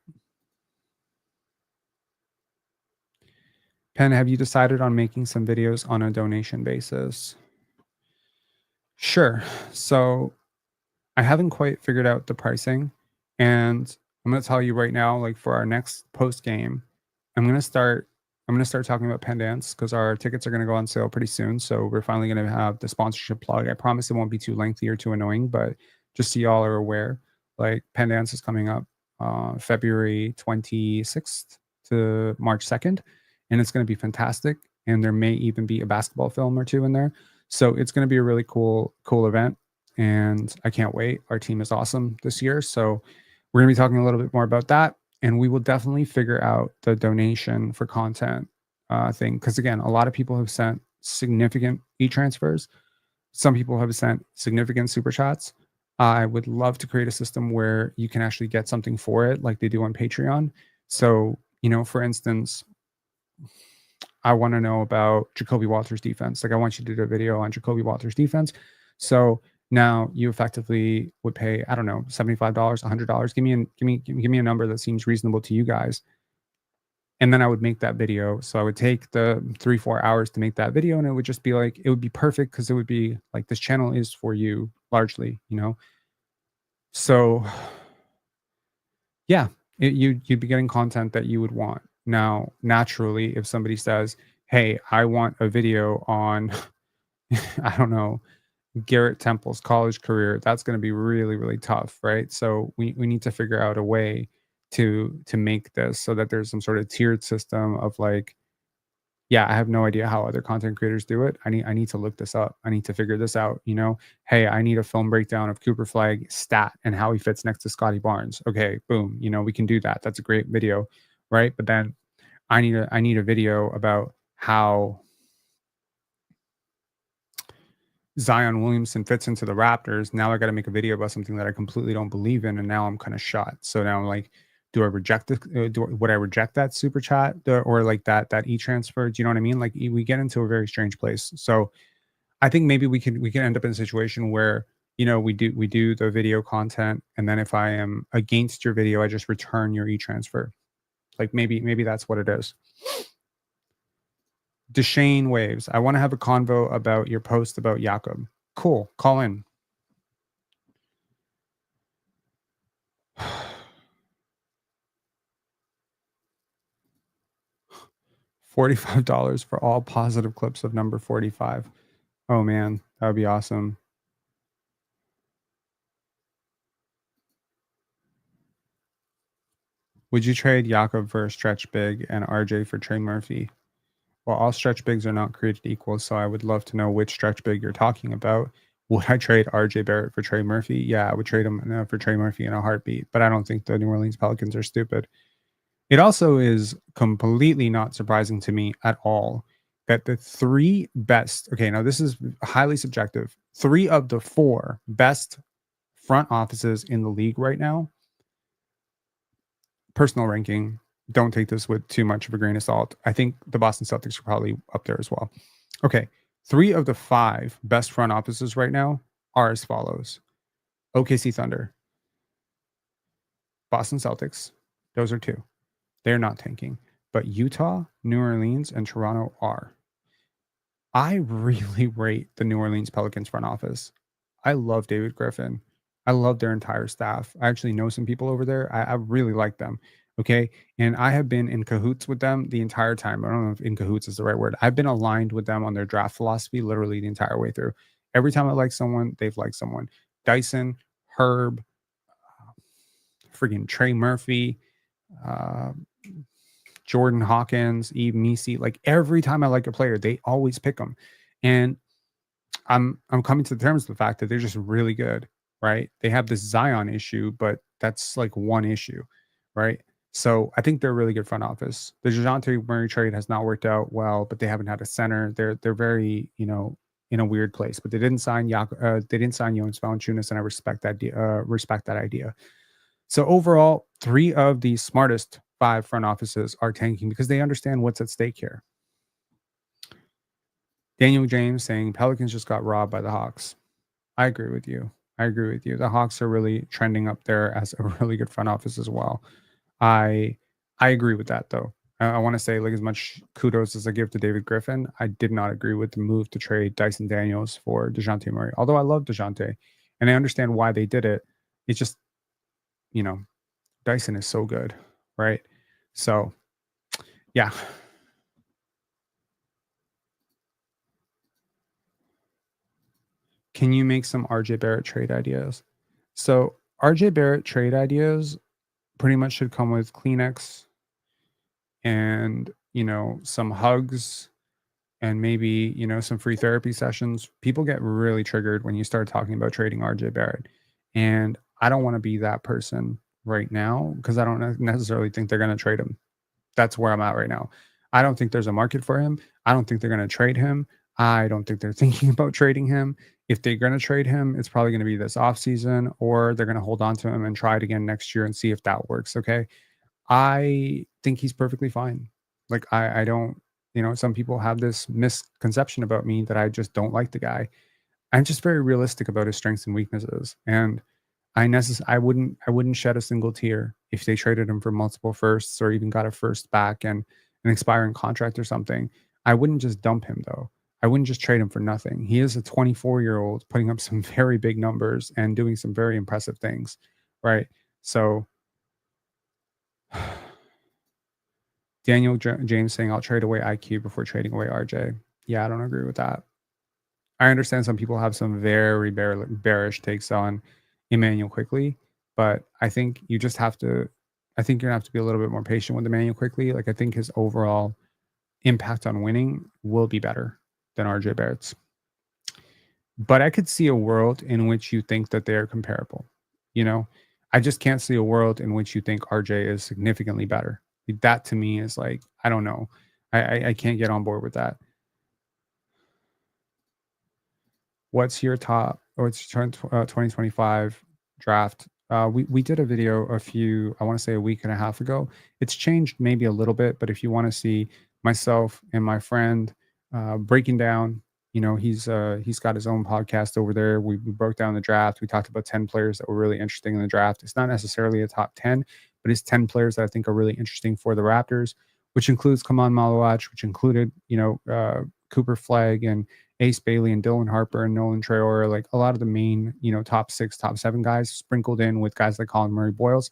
Penn, have you decided on making some videos on a donation basis? Sure. So I haven't quite figured out the pricing, and I'm going to tell you right now, like for our next post game, I'm going to start talking about Penn Dance because our tickets are going to go on sale pretty soon. So we're finally going to have the sponsorship plug. I promise it won't be too lengthy or too annoying, but just so y'all are aware, like Penn Dance is coming up February 26th to March 2nd, and it's going to be fantastic. And there may even be a basketball film or two in there. So it's going to be a really cool event. And I can't wait. Our team is awesome this year. So we're going to be talking a little bit more about that. And we will definitely figure out the donation for content thing. Because again, a lot of people have sent significant e-transfers. Some people have sent significant super chats. I would love to create a system where you can actually get something for it like they do on Patreon. So, for instance, I want to know about Jacoby Walters defense. Like I want you to do a video on Jacoby Walters defense. So now you effectively would pay, I don't know, $75, $100. Give me a number that seems reasonable to you guys. And then I would make that video. So I would take the 3-4 hours to make that video, and it would just be like, it would be perfect because it would be like, this channel is for you largely, So yeah, you'd be getting content that you would want. Now, naturally, if somebody says, hey, I want a video on, I don't know, Garrett Temple's college career, that's going to be really, really tough, right? So we need to figure out a way to make this so that there's some sort of tiered system of like, yeah, I have no idea how other content creators do it. I need to look this up. I need to figure this out. Hey, I need a film breakdown of Cooper Flag stat and how he fits next to Scottie Barnes. Okay, boom. We can do that. That's a great video, right? But then I need a video about how Zion Williamson fits into the Raptors. Now I got to make a video about something that I completely don't believe in, and now I'm kind of shot. So now I'm like, do I reject this? Would I reject that super chat or like that e-transfer? Do you know what I mean? Like we get into a very strange place. So I think maybe we can end up in a situation where we do the video content, and then if I am against your video, I just return your e-transfer. Like maybe that's what it is. Deshane Waves. I want to have a convo about your post about Jakob. Cool. Call in. $45 for all positive clips of number 45. Oh man, that would be awesome. Would you trade Jakob for a stretch big and RJ for Trey Murphy? Well, all stretch bigs are not created equal, so I would love to know which stretch big you're talking about. Would I trade RJ Barrett for Trey Murphy? Yeah, I would trade him for Trey Murphy in a heartbeat, but I don't think the New Orleans Pelicans are stupid. It also is completely not surprising to me at all that the three best, okay, now this is highly subjective, three of the four best front offices in the league right now, personal ranking, don't take this with too much of a grain of salt. I think the Boston Celtics are probably up there as well. Okay, three of the five best front offices right now are as follows: OKC Thunder, Boston Celtics, those are two. They're not tanking. But Utah, New Orleans, and Toronto are. I really rate the New Orleans Pelicans front office. I love David Griffin. I love their entire staff. I actually know some people over there. I really like them. Okay. And I have been in cahoots with them the entire time. I don't know if in cahoots is the right word. I've been aligned with them on their draft philosophy literally the entire way through. Every time I like someone, they've liked someone. Dyson, Herb, freaking Trey Murphy, uh, Jordan Hawkins, Eve Nisi. Like every time I like a player, they always pick them. And I'm coming to the terms with the fact that they're just really good, right? They have this Zion issue, but that's like one issue, right? So I think they're a really good front office. The DeJounte Murray trade has not worked out well, but they haven't had a center. They're very, in a weird place. But they didn't sign they didn't sign Jonas Valanciunas, and I respect that idea. So overall, three of the smartest five front offices are tanking because they understand what's at stake here. Daniel James saying Pelicans just got robbed by the Hawks. I agree with you. The Hawks are really trending up there as a really good front office as well. I agree with that though. I want to say, like, as much kudos as I give to David Griffin, I did not agree with the move to trade Dyson Daniels for DeJounte Murray. Although I love DeJounte and I understand why they did it. It's just, Dyson is so good, right? So, yeah. Can you make some RJ Barrett trade ideas? So, RJ Barrett trade ideas pretty much should come with Kleenex and, some hugs and maybe, some free therapy sessions. People get really triggered when you start talking about trading RJ Barrett. And I don't want to be that person right now because I don't necessarily think they're going to trade him. That's where I'm at right now. I don't think there's a market for him. I don't think they're going to trade him. I don't think they're thinking about trading him. If they're going to trade him, it's probably going to be this offseason, or they're going to hold on to him and try it again next year and see if that works. Okay. I think he's perfectly fine. Like, I don't, some people have this misconception about me that I just don't like the guy. I'm just very realistic about his strengths and weaknesses. And I wouldn't shed a single tear if they traded him for multiple firsts or even got a first back and an expiring contract or something. I wouldn't just dump him though. I wouldn't just trade him for nothing. He is a 24-year-old putting up some very big numbers and doing some very impressive things, right? So Daniel James saying I'll trade away IQ before trading away RJ. Yeah, I don't agree with that. I understand some people have some very bearish takes on Emmanuel Quickly, but I think you just have to. I think you're gonna have to be a little bit more patient with Emmanuel Quickly. Like, I think his overall impact on winning will be better than RJ Barrett's. But I could see a world in which you think that they are comparable. I just can't see a world in which you think RJ is significantly better. That to me is like, I don't know. I can't get on board with that. What's your top, or it's 2025 draft? We did a video I want to say a week and a half ago. It's changed maybe a little bit, but if you want to see myself and my friend breaking down, he's got his own podcast over there. We broke down the draft. We talked about 10 players that were really interesting in the draft. It's not necessarily a top 10, but it's 10 players that I think are really interesting for the Raptors. which includes Kaman Malawach, which included, Cooper Flegg and Ace Bailey and Dylan Harper and Nolan Traore, like a lot of the main, top 6, top 7 guys sprinkled in with guys like Colin Murray Boyles,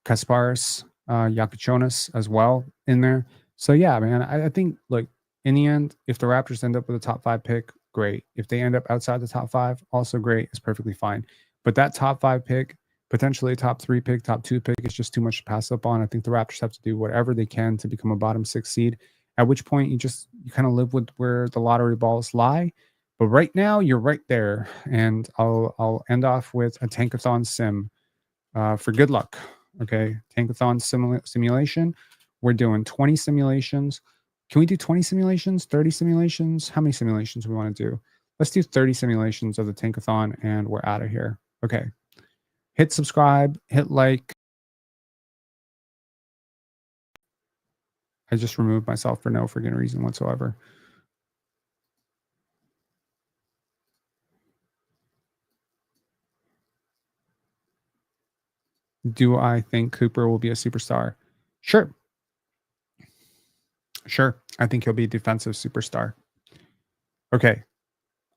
Kasparis, Yakuchonis as well in there. So yeah, man, I think like in the end, if the Raptors end up with a top 5 pick, great. If they end up outside the top 5, also great. It's perfectly fine. But that top 5 pick, potentially a top 3 pick, top 2 pick, is just too much to pass up on. I think the Raptors have to do whatever they can to become a bottom 6 seed. At which point you kind of live with where the lottery balls lie. But right now you're right there, and I'll end off with a Tankathon sim for good luck. Okay, Tankathon simulation. We're doing 20 simulations. Can we do 20 simulations, 30 simulations? How many simulations we want to do? Let's do 30 simulations of the Tankathon, and we're out of here. Okay. Hit subscribe, hit like. I just removed myself for no freaking reason whatsoever. Do I think Cooper will be a superstar? Sure. Sure. I think he'll be a defensive superstar. Okay.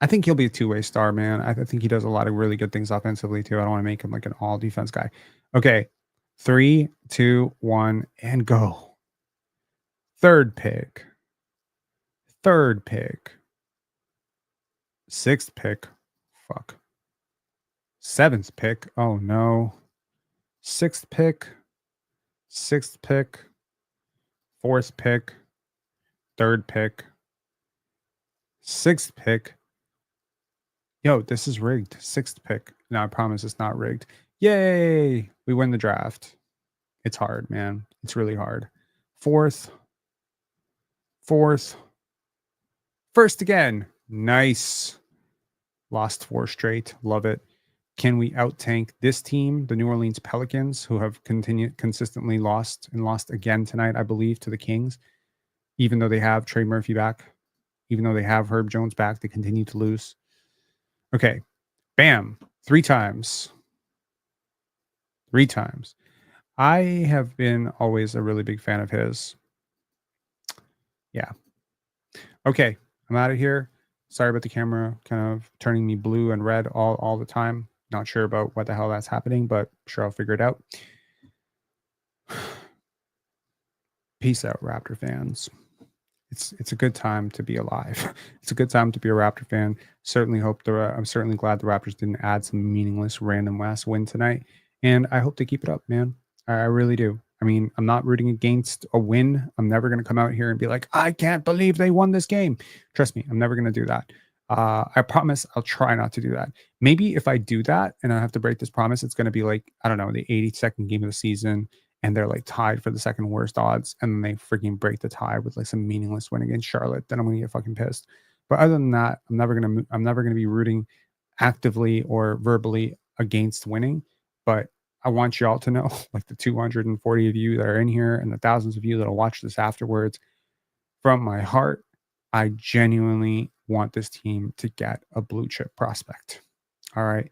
I think he'll be a two-way star, man. I think he does a lot of really good things offensively too. I don't want to make him like an all defense guy. Okay. 3, 2, 1, and go. Third pick. Third pick. Sixth pick. Fuck. Seventh pick. Oh no. Sixth pick. Sixth pick. Fourth pick. Third pick. Sixth pick. Yo, this is rigged. Sixth pick. No, I promise it's not rigged. Yay! We win the draft. It's hard, man. It's really hard. Fourth. First again. Nice. Lost 4 straight. Love it. Can we out-tank this team, the New Orleans Pelicans, who have consistently lost again tonight, I believe, to the Kings? Even though they have Trey Murphy back, even though they have Herb Jones back, they continue to lose. Okay. Bam. 3 times. 3 times. I have been always a really big fan of his. Yeah. Okay. I'm out of here. Sorry about the camera kind of turning me blue and red all the time. Not sure about what the hell that's happening, but sure I'll figure it out. Peace out, Raptor fans. It's a good time to be alive. It's a good time to be a Raptor fan. I'm certainly glad the Raptors didn't add some meaningless random last win tonight, and I hope they keep it up, man. I really do. I mean, I'm not rooting against a win. I'm never going to come out here and be like, I can't believe they won this game. Trust me, I'm never going to do that. I promise I'll try not to do that. Maybe if I do that and I have to break this promise, it's going to be like, I don't know, the 82nd game of the season, and they're like tied for the second worst odds, and then they freaking break the tie with like some meaningless win against Charlotte. Then I'm going to get fucking pissed. But other than that, I'm never going to be rooting actively or verbally against winning. But I want y'all to know, like the 240 of you that are in here and the thousands of you that'll watch this afterwards, from my heart, I genuinely want this team to get a blue chip prospect. All right.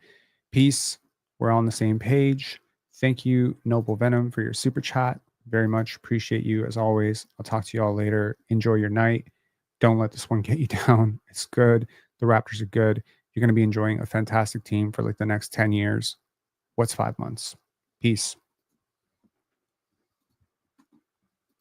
Peace. We're on the same page. Thank you, Noble Venom, for your super chat. Very much appreciate you as always. I'll talk to you all later. Enjoy your night. Don't let this one get you down. It's good. The Raptors are good. You're going to be enjoying a fantastic team for like the next 10 years. What's 5 months? Peace.